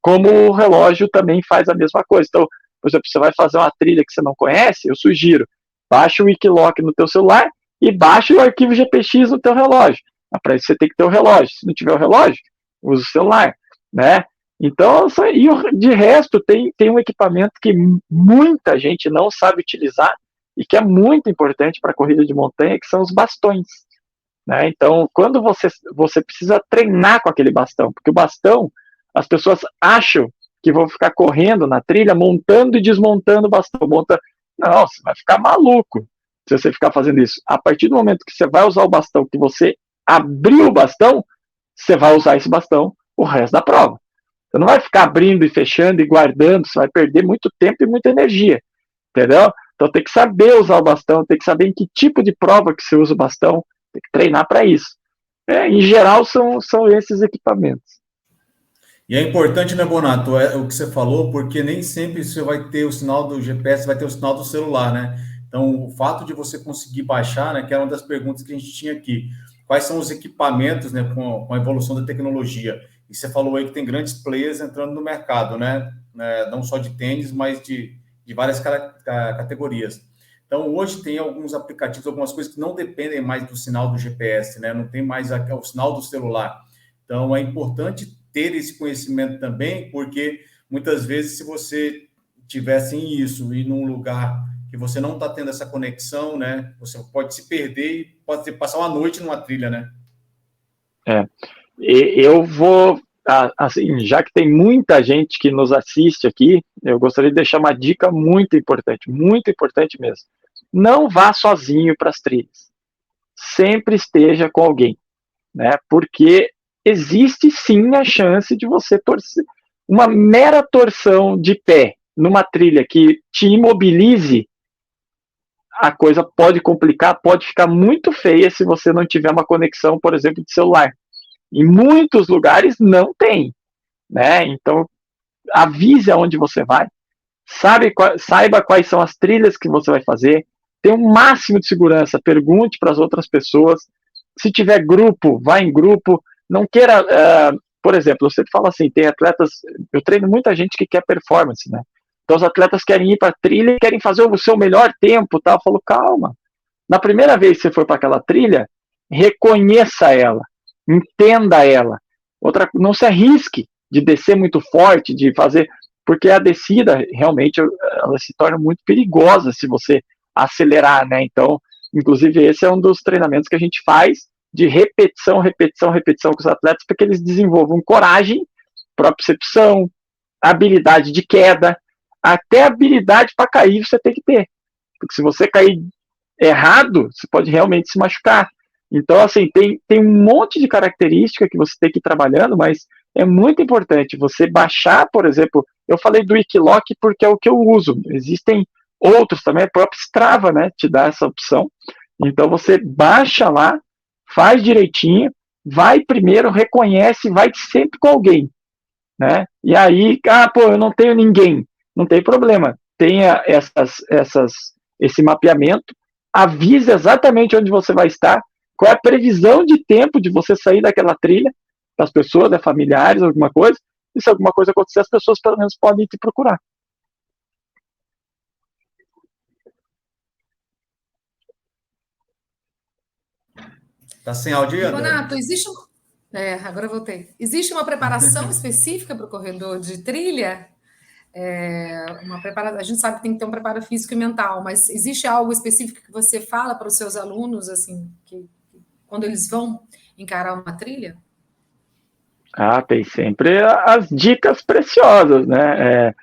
Como o relógio também faz a mesma coisa. Então, por exemplo, você vai fazer uma trilha que você não conhece, eu sugiro, baixa o Wikiloc no teu celular e baixa o arquivo GPX no teu relógio. Para isso você tem que ter o relógio. Se não tiver o relógio, usa o celular, né? Então, e de resto, tem um equipamento que muita gente não sabe utilizar, e que é muito importante para a corrida de montanha, que são os bastões. Né? Então, quando você precisa treinar com aquele bastão, porque o bastão, as pessoas acham que vão ficar correndo na trilha, montando e desmontando o bastão. Não, você vai ficar maluco se você ficar fazendo isso. A partir do momento que você vai usar o bastão, que você abriu o bastão, você vai usar esse bastão o resto da prova. Você não vai ficar abrindo e fechando e guardando, você vai perder muito tempo e muita energia. Entendeu? Então tem que saber usar o bastão, tem que saber em que tipo de prova que você usa o bastão, tem que treinar para isso. Em geral, são esses equipamentos. E é importante, né, Bonato, o que você falou, porque nem sempre você vai ter o sinal do GPS, vai ter o sinal do celular, né? Então, o fato de você conseguir baixar, né, que era uma das perguntas que a gente tinha aqui, quais são os equipamentos, né, com a evolução da tecnologia? E você falou aí que tem grandes players entrando no mercado, né? Não só de tênis, mas de várias categorias. Então, hoje tem alguns aplicativos, algumas coisas que não dependem mais do sinal do GPS, né? Não tem mais o sinal do celular. Então, é importante ter esse conhecimento também, porque muitas vezes, se você tivesse isso e num lugar que você não está tendo essa conexão, né? Você pode se perder e pode passar uma noite numa trilha, né? Eu vou... Assim, já que tem muita gente que nos assiste aqui, eu gostaria de deixar uma dica muito importante mesmo. Não vá sozinho para as trilhas. Sempre esteja com alguém, né? Porque existe sim a chance de você torcer. Uma mera torção de pé numa trilha que te imobilize, a coisa pode complicar, pode ficar muito feia se você não tiver uma conexão, por exemplo, de celular. Em muitos lugares não tem, né? Então, avise aonde você vai, saiba quais são as trilhas que você vai fazer, tenha um máximo de segurança, pergunte para as outras pessoas. Se tiver grupo, vá em grupo. Não queira, por exemplo, eu sempre falo assim, tem atletas, eu treino muita gente que quer performance, né? Então os atletas querem ir para a trilha e querem fazer o seu melhor tempo, tá? Eu falo, calma. Na primeira vez que você for para aquela trilha, reconheça ela. Entenda ela. Não se arrisque de descer muito forte, de fazer, porque a descida realmente ela se torna muito perigosa se você acelerar, né? Então, inclusive esse é um dos treinamentos que a gente faz de repetição com os atletas, para que eles desenvolvam coragem propriocepção, habilidade de queda, até habilidade para cair você tem que ter. Porque se você cair errado, você pode realmente se machucar. Então, assim, tem um monte de característica que você tem que ir trabalhando, mas é muito importante você baixar, por exemplo, eu falei do Wikiloc porque é o que eu uso. Existem outros também, a própria Strava, né, te dá essa opção. Então, você baixa lá, faz direitinho, vai primeiro, reconhece, vai sempre com alguém, né? E aí, eu não tenho ninguém. Não tem problema. Tenha esse mapeamento, avise exatamente onde você vai estar, qual é a previsão de tempo de você sair daquela trilha, das pessoas, das familiares, alguma coisa, e se alguma coisa acontecer, as pessoas pelo menos podem te procurar. Tá sem áudio, André? Donato, agora eu voltei. Existe uma preparação específica para o corredor de trilha? A gente sabe que tem que ter um preparo físico e mental, mas existe algo específico que você fala para os seus alunos, assim, quando eles vão encarar uma trilha? Tem sempre as dicas preciosas, né?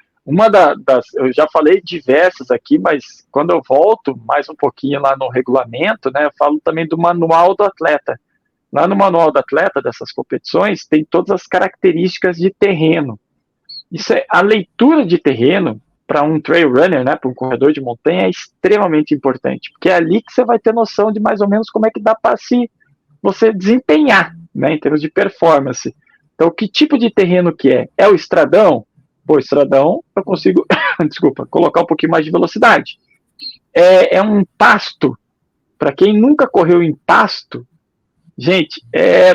Eu já falei diversas aqui, mas quando eu volto mais um pouquinho lá no regulamento, né, eu falo também do manual do atleta. Lá no manual do atleta dessas competições tem todas as características de terreno. A leitura de terreno para um trail runner, né, para um corredor de montanha, é extremamente importante, porque é ali que você vai ter noção de mais ou menos como é que dá para você desempenhar, né, em termos de performance. Então, que tipo de terreno que é? É o estradão? Pô, estradão, eu consigo, colocar um pouquinho mais de velocidade. É um pasto. Para quem nunca correu em pasto, gente,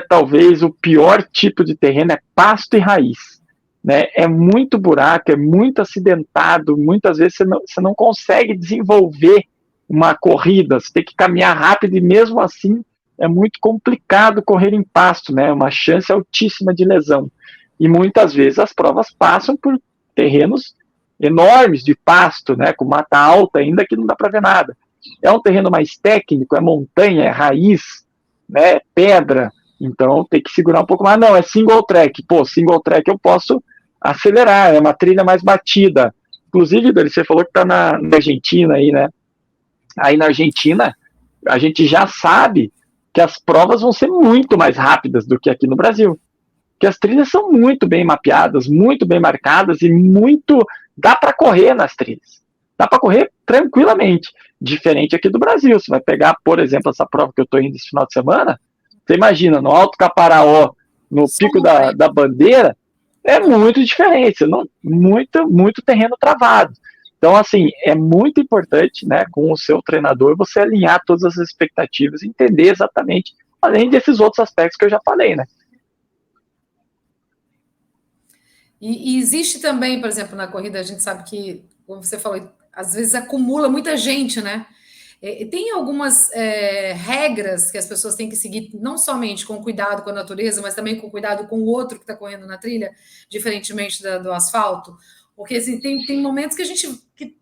talvez o pior tipo de terreno é pasto e raiz. Né? É muito buraco, é muito acidentado, muitas vezes você não consegue desenvolver uma corrida, você tem que caminhar rápido e mesmo assim é muito complicado correr em pasto, né? Uma chance altíssima de lesão. E muitas vezes as provas passam por terrenos enormes de pasto, né? Com mata alta ainda que não dá para ver nada. É um terreno mais técnico, é montanha, é raiz, né? É pedra, então tem que segurar um pouco mais. Não, é single track. Pô, single track eu posso acelerar, é uma trilha mais batida. Inclusive, você falou que está na Argentina aí, né? Aí na Argentina, a gente já sabe que as provas vão ser muito mais rápidas do que aqui no Brasil. Porque as trilhas são muito bem mapeadas, muito bem marcadas e dá para correr nas trilhas. Dá para correr tranquilamente. Diferente aqui do Brasil. Você vai pegar, por exemplo, essa prova que eu estou indo esse final de semana, você imagina, no Alto Caparaó, no Pico da Bandeira, é muito diferente, muito terreno travado. Então, assim, é muito importante, né, com o seu treinador, você alinhar todas as expectativas, entender exatamente, além desses outros aspectos que eu já falei, né. E existe também, por exemplo, na corrida, a gente sabe que, como você falou, às vezes acumula muita gente, né? Tem algumas regras que as pessoas têm que seguir, não somente com cuidado com a natureza, mas também com cuidado com o outro que está correndo na trilha, diferentemente do asfalto. Porque assim, tem momentos que a gente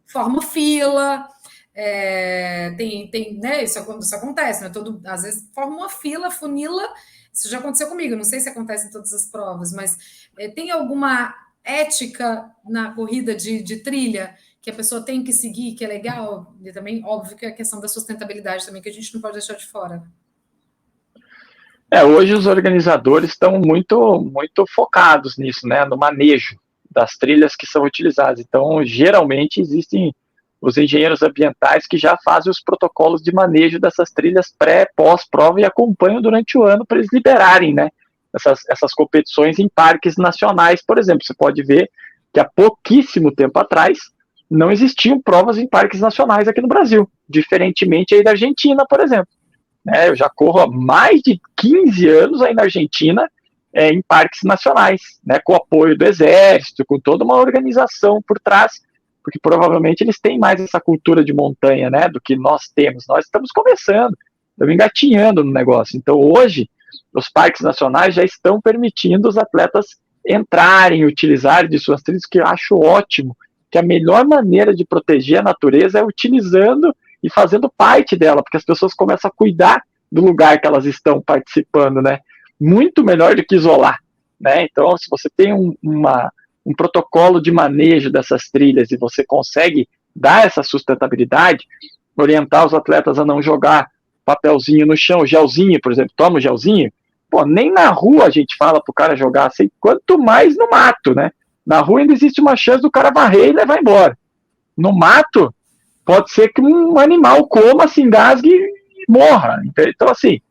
forma fila, né, isso acontece, né? Às vezes forma uma fila, funila. Isso já aconteceu comigo, não sei se acontece em todas as provas, mas tem alguma ética na corrida de trilha que a pessoa tem que seguir, que é legal? E também, óbvio, que é a questão da sustentabilidade também, que a gente não pode deixar de fora. Hoje os organizadores estão muito, muito focados nisso, né, no manejo das trilhas que são utilizadas. Então, geralmente, existem os engenheiros ambientais que já fazem os protocolos de manejo dessas trilhas pós-prova e acompanham durante o ano para eles liberarem, né, essas competições em parques nacionais, por exemplo. Você pode ver que há pouquíssimo tempo atrás não existiam provas em parques nacionais aqui no Brasil, diferentemente aí da Argentina, por exemplo. Eu já corro há mais de 15 anos aí na Argentina, em parques nacionais, né, com o apoio do Exército, com toda uma organização por trás, porque provavelmente eles têm mais essa cultura de montanha, né, do que nós temos. Nós estamos começando, estamos engatinhando no negócio. Então, hoje, os parques nacionais já estão permitindo os atletas entrarem, utilizarem de suas trilhas, que eu acho ótimo, que a melhor maneira de proteger a natureza é utilizando e fazendo parte dela, porque as pessoas começam a cuidar do lugar que elas estão participando, né? Muito melhor do que isolar. né? Então, se você tem um protocolo de manejo dessas trilhas e você consegue dar essa sustentabilidade, orientar os atletas a não jogar papelzinho no chão, gelzinho, por exemplo, toma o gelzinho, pô, nem na rua a gente fala pro cara jogar assim, quanto mais no mato, né? Na rua ainda existe uma chance do cara varrer e levar embora. No mato, pode ser que um animal coma, se engasgue e morra. Então, assim,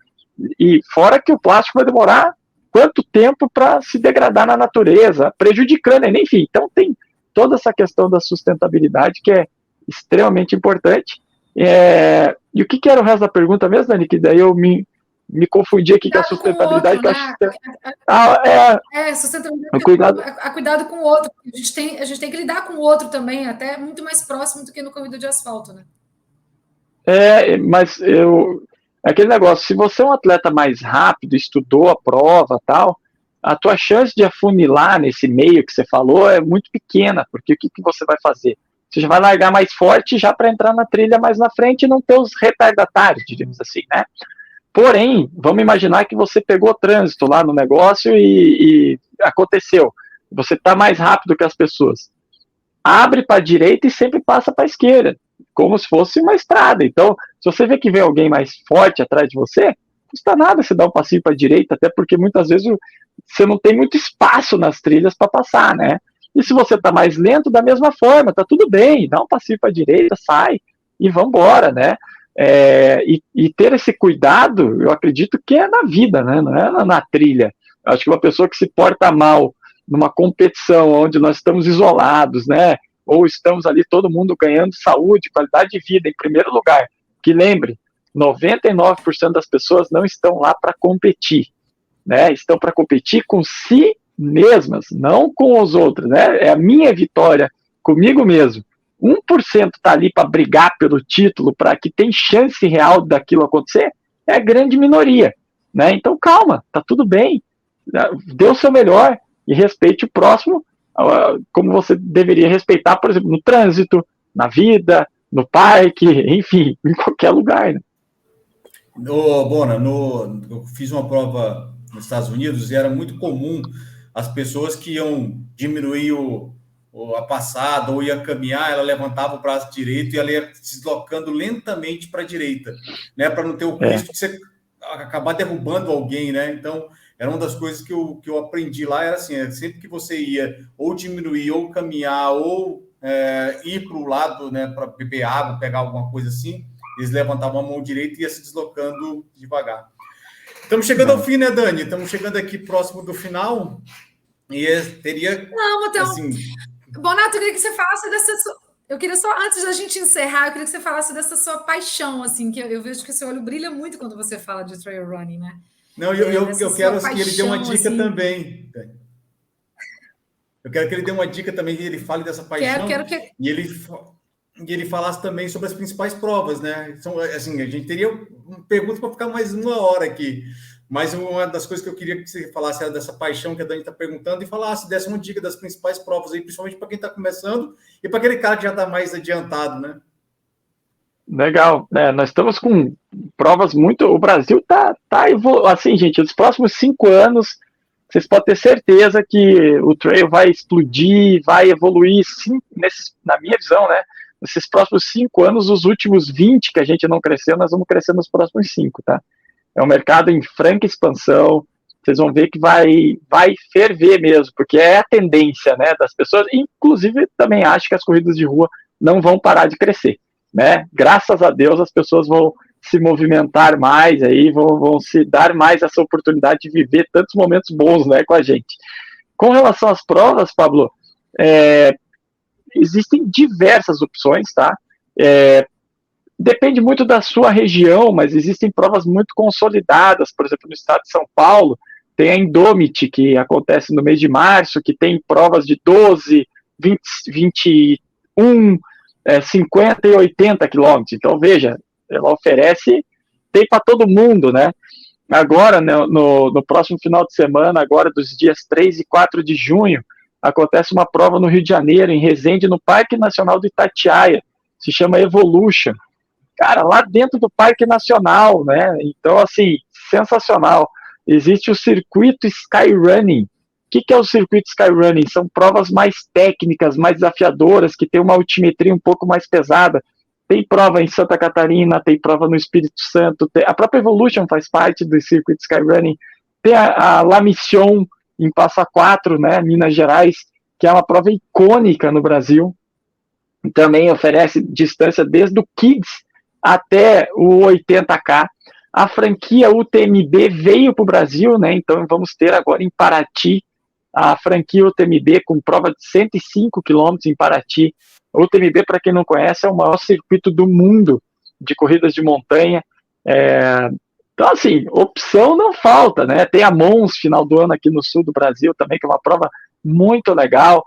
e fora que o plástico vai demorar quanto tempo para se degradar na natureza, prejudicando, enfim. Então, tem toda essa questão da sustentabilidade que é extremamente importante. E o que era o resto da pergunta mesmo, Dani? Que daí eu me confundi aqui com a sustentabilidade. Com o outro, né? Sustentabilidade cuidado com o outro. A gente tem que lidar com o outro também, até muito mais próximo do que no corrida de asfalto, né? Mas aquele negócio, se você é um atleta mais rápido, estudou a prova tal, a tua chance de afunilar nesse meio que você falou é muito pequena, porque o que você vai fazer? Você já vai largar mais forte já para entrar na trilha mais na frente e não ter os retardatários, diríamos assim, né? Porém, vamos imaginar que você pegou trânsito lá no negócio e aconteceu. Você está mais rápido que as pessoas. Abre para a direita e sempre passa para a esquerda, como se fosse uma estrada. Então, se você vê que vem alguém mais forte atrás de você, não custa nada você dar um passinho para a direita, até porque muitas vezes você não tem muito espaço nas trilhas para passar, né? E se você está mais lento, da mesma forma, tá tudo bem, dá um passinho para a direita, sai e vamos embora, né? E ter esse cuidado, eu acredito que é na vida, né? Não é na trilha. Eu acho que uma pessoa que se porta mal numa competição onde nós estamos isolados, né? Ou estamos ali todo mundo ganhando saúde, qualidade de vida em primeiro lugar. Que lembre, 99% das pessoas não estão lá para competir, né? Estão para competir com si mesmas, não com os outros, né? É a minha vitória comigo mesmo. 1% está ali para brigar pelo título, para que tem chance real daquilo acontecer, é a grande minoria, né? Então calma, tá tudo bem, dê o seu melhor e respeite o próximo, como você deveria respeitar, por exemplo, no trânsito, na vida, no parque, enfim, em qualquer lugar, né? Bona, eu fiz uma prova nos Estados Unidos e era muito comum as pessoas que iam diminuir a passada ou ia caminhar, ela levantava o braço direito e ela ia se deslocando lentamente para a direita, né, para não ter o risco de você acabar derrubando alguém, né? Então, era uma das coisas que eu aprendi lá, era assim, sempre que você ia ou diminuir, ou caminhar, ou ir para o lado, né, para beber água, pegar alguma coisa assim, eles levantavam a mão direita e ia se deslocando devagar. Estamos chegando ao fim, né, Dani? Estamos chegando aqui próximo do final e teria... Não, então... Assim... Bonato, eu queria que você falasse dessa sua... Eu queria só, antes da gente encerrar, eu queria que você falasse dessa sua paixão, assim, que eu vejo que o seu olho brilha muito quando você fala de trail running, né? Não, eu quero que ele dê uma dica assim... também. Eu quero que ele dê uma dica também, que ele fale dessa paixão. E ele falasse também sobre as principais provas, né? Então, assim, a gente teria perguntas para ficar mais 1 hora aqui. Mas uma das coisas que eu queria que você falasse era dessa paixão que a Dani está perguntando e falasse, desse uma dica das principais provas aí, principalmente para quem está começando e para aquele cara que já está mais adiantado, né? Legal. Nós estamos com provas muito... O Brasil tá assim, gente, nos próximos 5 anos, vocês podem ter certeza que o trail vai explodir, vai evoluir, sim, na minha visão, né? Nesses próximos 5 anos, os últimos 20 que a gente não cresceu, nós vamos crescer nos próximos 5, tá? É um mercado em franca expansão, vocês vão ver que vai ferver mesmo, porque é a tendência, né, das pessoas, inclusive também acho que as corridas de rua não vão parar de crescer, né? Graças a Deus as pessoas vão se movimentar mais, aí vão se dar mais essa oportunidade de viver tantos momentos bons, né, com a gente. Com relação às provas, Pablo, existem diversas opções, tá? Depende muito da sua região, mas existem provas muito consolidadas, por exemplo, no estado de São Paulo, tem a Indomit, que acontece no mês de março, que tem provas de 12, 20, 21, 50 e 80 quilômetros. Então, veja, ela oferece, tem para todo mundo, né? Agora, no próximo final de semana, agora dos dias 3 e 4 de junho, acontece uma prova no Rio de Janeiro, em Resende, no Parque Nacional do Itatiaia, se chama Evolution. Cara, lá dentro do Parque Nacional, né? Então, assim, sensacional. Existe o circuito Skyrunning, que é o circuito Skyrunning? São provas mais técnicas, mais desafiadoras, que tem uma altimetria um pouco mais pesada. Tem prova em Santa Catarina, tem prova no Espírito Santo, a própria Evolution faz parte do circuito Skyrunning, tem a La Mission em Passa Quatro, né, Minas Gerais, que é uma prova icônica no Brasil, também oferece distância desde o Kids até o 80K. A franquia UTMB veio para o Brasil, né, então vamos ter agora em Paraty a franquia UTMB com prova de 105 quilômetros em Paraty. O UTMB, para quem não conhece, é o maior circuito do mundo de corridas de montanha. Então, assim, opção não falta, né? Tem a Mons, final do ano aqui no sul do Brasil também, que é uma prova muito legal.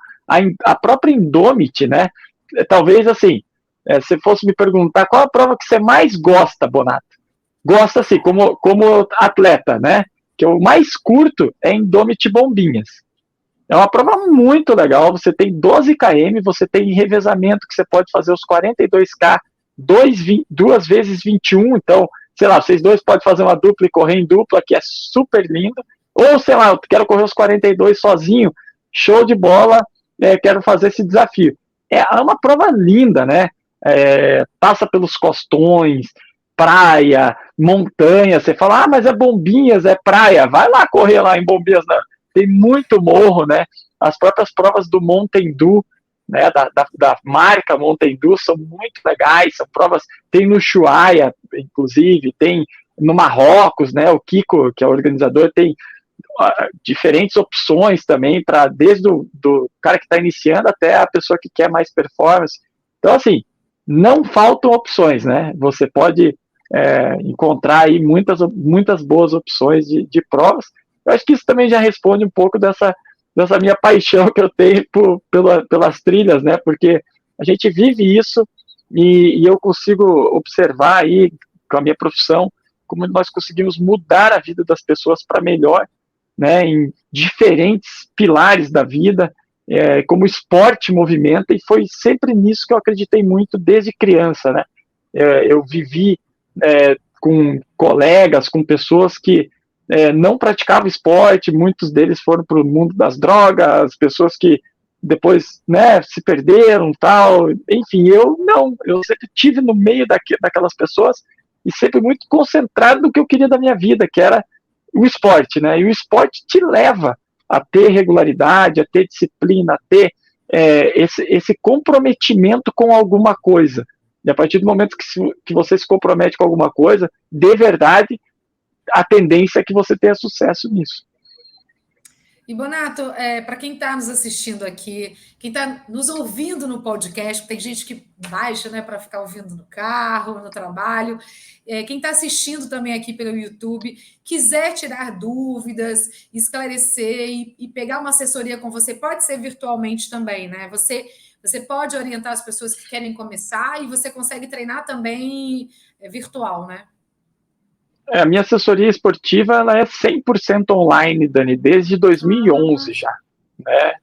A própria Indomit, né? Talvez, assim, se fosse me perguntar qual a prova que você mais gosta, Bonato? Gosta, assim, como atleta, né? Que o mais curto é Indomit Bombinhas. É uma prova muito legal, você tem 12 km, você tem revezamento que você pode fazer os 42K, duas vezes 21, então, sei lá, vocês dois podem fazer uma dupla e correr em dupla, que é super lindo, ou, sei lá, eu quero correr os 42 sozinho, show de bola, quero fazer esse desafio. É uma prova linda, né? Passa pelos costões, praia, montanha, você fala, mas é Bombinhas, é praia, vai lá correr lá em Bombinhas, né? Tem muito morro, né? As próprias provas do Mountain Dew, né? Da marca Mountain Dew são muito legais, são provas, tem no Ushuaia, inclusive, tem no Marrocos, né? O Kiko, que é o organizador, tem diferentes opções também, para desde do cara que está iniciando até a pessoa que quer mais performance. Então, assim, não faltam opções, né? Você pode encontrar aí muitas boas opções de provas. Eu acho que isso também já responde um pouco dessa minha paixão que eu tenho pelas trilhas, né? Porque a gente vive isso e eu consigo observar aí com a minha profissão como nós conseguimos mudar a vida das pessoas para melhor, né? Em diferentes pilares da vida, como esporte movimenta, e foi sempre nisso que eu acreditei muito desde criança, né? Eu vivi com colegas, com pessoas que não praticavam esporte, muitos deles foram para o mundo das drogas, pessoas que depois, né, se perderam, tal, enfim, eu sempre tive no meio daquelas pessoas e sempre muito concentrado no que eu queria da minha vida, que era o esporte, né, e o esporte te leva a ter regularidade, a ter disciplina, a ter esse comprometimento com alguma coisa, e a partir do momento que você se compromete com alguma coisa, de verdade, a tendência é que você tenha sucesso nisso. E, Bonato, para quem está nos assistindo aqui, quem está nos ouvindo no podcast, tem gente que baixa, né, para ficar ouvindo no carro, no trabalho, quem está assistindo também aqui pelo YouTube, quiser tirar dúvidas, esclarecer e pegar uma assessoria com você, pode ser virtualmente também, né? Você pode orientar as pessoas que querem começar e você consegue treinar também virtual, né? A minha assessoria esportiva ela é 100% online, Dani, desde 2011 já, né?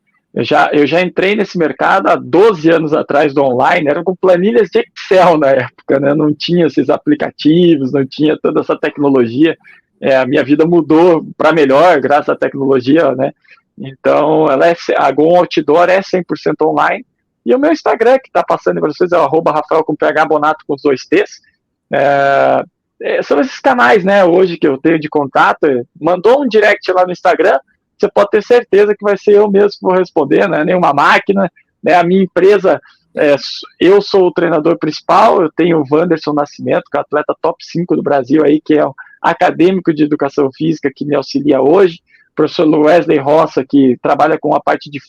Eu já entrei nesse mercado há 12 anos atrás do online, eram com planilhas de Excel na época, né? Não tinha esses aplicativos, não tinha toda essa tecnologia. A minha vida mudou para melhor graças à tecnologia, né? Então, a Gon Outdoor é 100% online. E o meu Instagram, que está passando para vocês, é o @Rafael com PH Bonato com os 2 T's. São esses canais, né, hoje que eu tenho de contato. Mandou um direct lá no Instagram, você pode ter certeza que vai ser eu mesmo que vou responder, né, nenhuma máquina, né, a minha empresa, eu sou o treinador principal, eu tenho o Wanderson Nascimento, que é o atleta top 5 do Brasil aí, que é um acadêmico de educação física que me auxilia hoje, o professor Wesley Roça, que trabalha com a parte de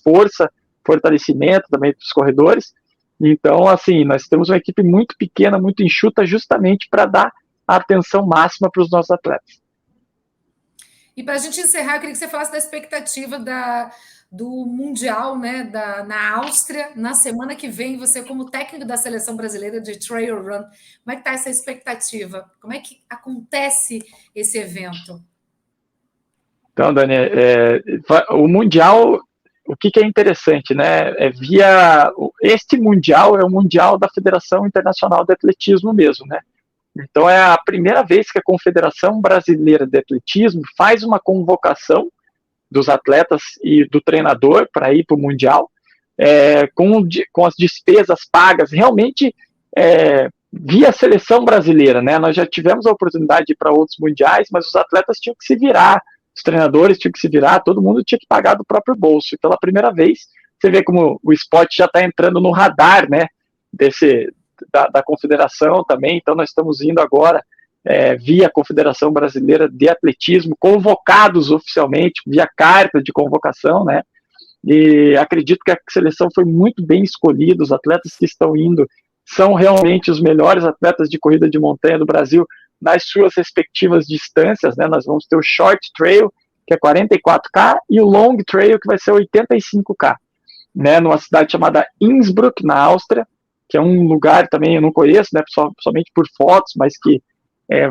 fortalecimento também dos corredores. Então, assim, nós temos uma equipe muito pequena, muito enxuta, justamente para dar a atenção máxima para os nossos atletas. E para a gente encerrar, eu queria que você falasse da expectativa do Mundial, né, na Áustria, na semana que vem, você como técnico da Seleção Brasileira de Trail Run. Como é que está essa expectativa? Como é que acontece esse evento? Então, Dani, o Mundial, o que é interessante, né? Este Mundial é o Mundial da Federação Internacional de Atletismo mesmo, né? Então, é a primeira vez que a Confederação Brasileira de Atletismo faz uma convocação dos atletas e do treinador para ir para o Mundial, com as despesas pagas, realmente via seleção brasileira, né? Nós já tivemos a oportunidade de ir para outros mundiais, mas os atletas tinham que se virar, os treinadores tinham que se virar, todo mundo tinha que pagar do próprio bolso. E pela primeira vez, você vê como o esporte já está entrando no radar, né? Da confederação também. Então nós estamos indo agora via Confederação Brasileira de Atletismo, convocados oficialmente, via carta de convocação, né? E acredito que a seleção foi muito bem escolhida, os atletas que estão indo são realmente os melhores atletas de corrida de montanha do Brasil nas suas respectivas distâncias, né? Nós vamos ter o Short Trail, que é 44K, e o Long Trail, que vai ser 85K, né? Numa cidade chamada Innsbruck, na Áustria, que é um lugar também eu não conheço, né? Somente por fotos, mas que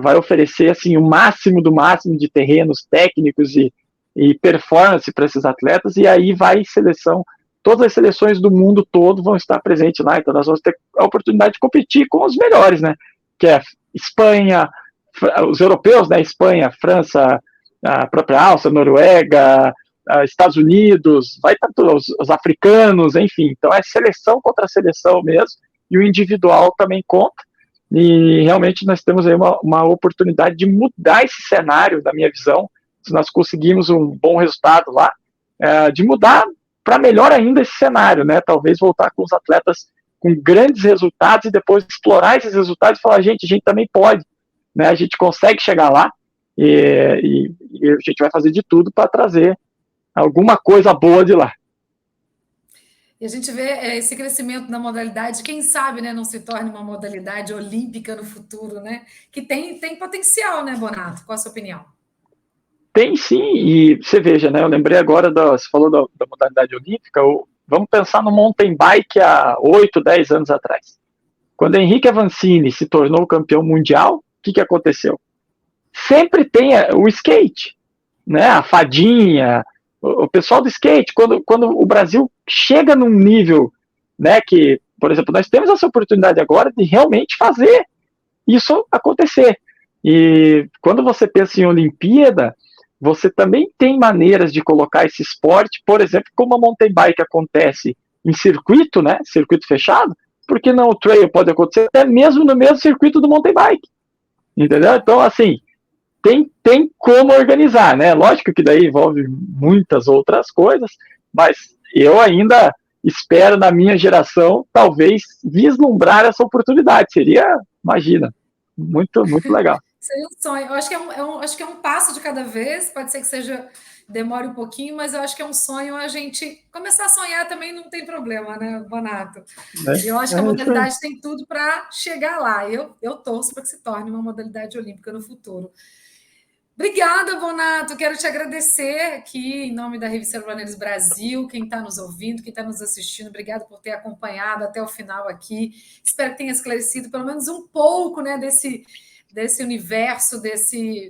vai oferecer assim, o máximo do máximo de terrenos técnicos e performance para esses atletas, e aí vai seleção, todas as seleções do mundo todo vão estar presentes lá, então nós vamos ter a oportunidade de competir com os melhores, né, que é Espanha, os europeus, né, Espanha, França, a própria Áustria, Noruega, Estados Unidos, vai estar todos os africanos, enfim, então é seleção contra seleção mesmo, e o individual também conta, e realmente nós temos aí uma oportunidade de mudar esse cenário, da minha visão, se nós conseguimos um bom resultado lá, de mudar para melhor ainda esse cenário, né? Talvez voltar com os atletas com grandes resultados e depois explorar esses resultados e falar, a gente também pode, né? A gente consegue chegar lá e a gente vai fazer de tudo para trazer alguma coisa boa de lá. E a gente vê esse crescimento na modalidade, quem sabe, né, não se torne uma modalidade olímpica no futuro, né? Que tem potencial, né, Bonato? Qual a sua opinião? Tem sim, e você veja, né? Eu lembrei agora, você falou da modalidade olímpica, vamos pensar no mountain bike há 8, 10 anos atrás. Quando Henrique Avancini se tornou campeão mundial, o que aconteceu? Sempre tem o skate, né? A fadinha, o pessoal do skate, quando o Brasil chega num nível, né, que, por exemplo, nós temos essa oportunidade agora de realmente fazer isso acontecer. E quando você pensa em Olimpíada, você também tem maneiras de colocar esse esporte, por exemplo, como a mountain bike acontece em circuito, né, circuito fechado, porque não o trail pode acontecer até mesmo no mesmo circuito do mountain bike, entendeu? Então, assim, tem como organizar, né? Lógico que daí envolve muitas outras coisas, mas eu ainda espero, na minha geração, talvez vislumbrar essa oportunidade. Seria, imagina, muito, muito legal. Seria um sonho. Eu acho que acho que é um passo de cada vez. Pode ser que demore um pouquinho, mas eu acho que é um sonho a gente começar a sonhar também, não tem problema, né, Bonato? Eu acho que a modalidade tem tudo para chegar lá. Eu torço para que se torne uma modalidade olímpica no futuro. Obrigada, Bonato. Quero te agradecer aqui em nome da Revista Runners Brasil, quem está nos ouvindo, quem está nos assistindo. Obrigado por ter acompanhado até o final aqui. Espero que tenha esclarecido pelo menos um pouco, né, desse universo,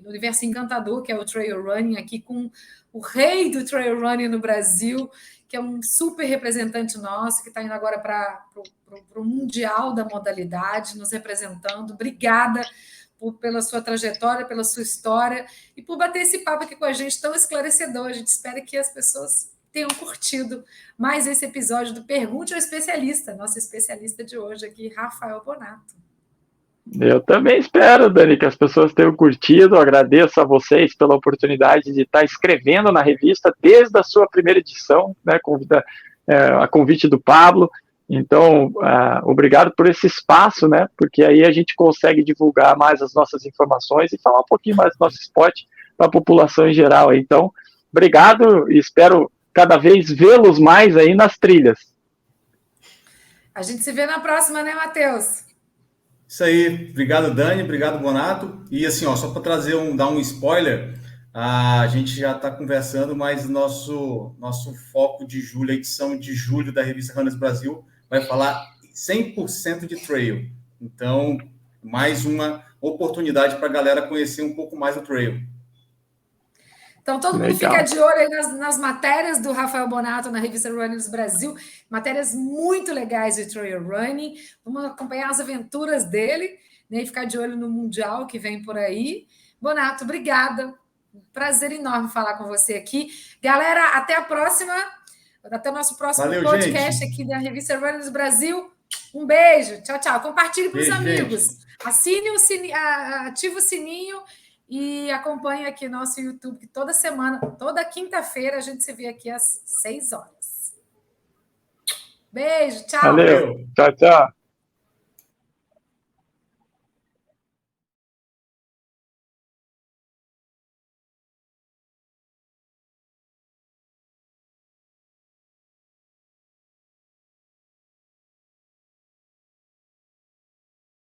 universo encantador que é o trail running, aqui com o rei do trail running no Brasil, que é um super representante nosso, que está indo agora para o Mundial da modalidade, nos representando. Obrigada pela sua trajetória, pela sua história e por bater esse papo aqui com a gente tão esclarecedor. A gente espera que as pessoas tenham curtido mais esse episódio do Pergunte ao Especialista, nosso especialista de hoje aqui, Rafael Bonato. Eu também espero, Dani, que as pessoas tenham curtido. Eu agradeço a vocês pela oportunidade de estar escrevendo na revista desde a sua primeira edição, né, a convite do Pablo. Então, obrigado por esse espaço, né? Porque aí a gente consegue divulgar mais as nossas informações e falar um pouquinho mais do nosso esporte para a população em geral. Então, obrigado e espero cada vez vê-los mais aí nas trilhas. A gente se vê na próxima, né, Matheus? Isso aí. Obrigado, Dani. Obrigado, Bonato. E assim, ó, só para dar um spoiler, a gente já está conversando, mas nosso foco de julho, a edição de julho da revista Runners Brasil, vai falar 100% de trail. Então, mais uma oportunidade para a galera conhecer um pouco mais o trail. Então, todo mundo fica de olho aí nas matérias do Rafael Bonato na revista Runners Brasil, matérias muito legais de trail running. Vamos acompanhar as aventuras dele, né, e ficar de olho no Mundial que vem por aí. Bonato, obrigada. Prazer enorme falar com você aqui. Galera, até a próxima. Até o nosso próximo Valeu, podcast gente. aqui da Revista Runners Brasil. Um beijo. Tchau, tchau. Compartilhe para os amigos. Gente. Assine o sininho, ative o sininho e acompanhe aqui nosso YouTube, que toda semana, toda quinta-feira, a gente se vê aqui às 6 horas. Beijo, tchau. Valeu. Tchau, tchau.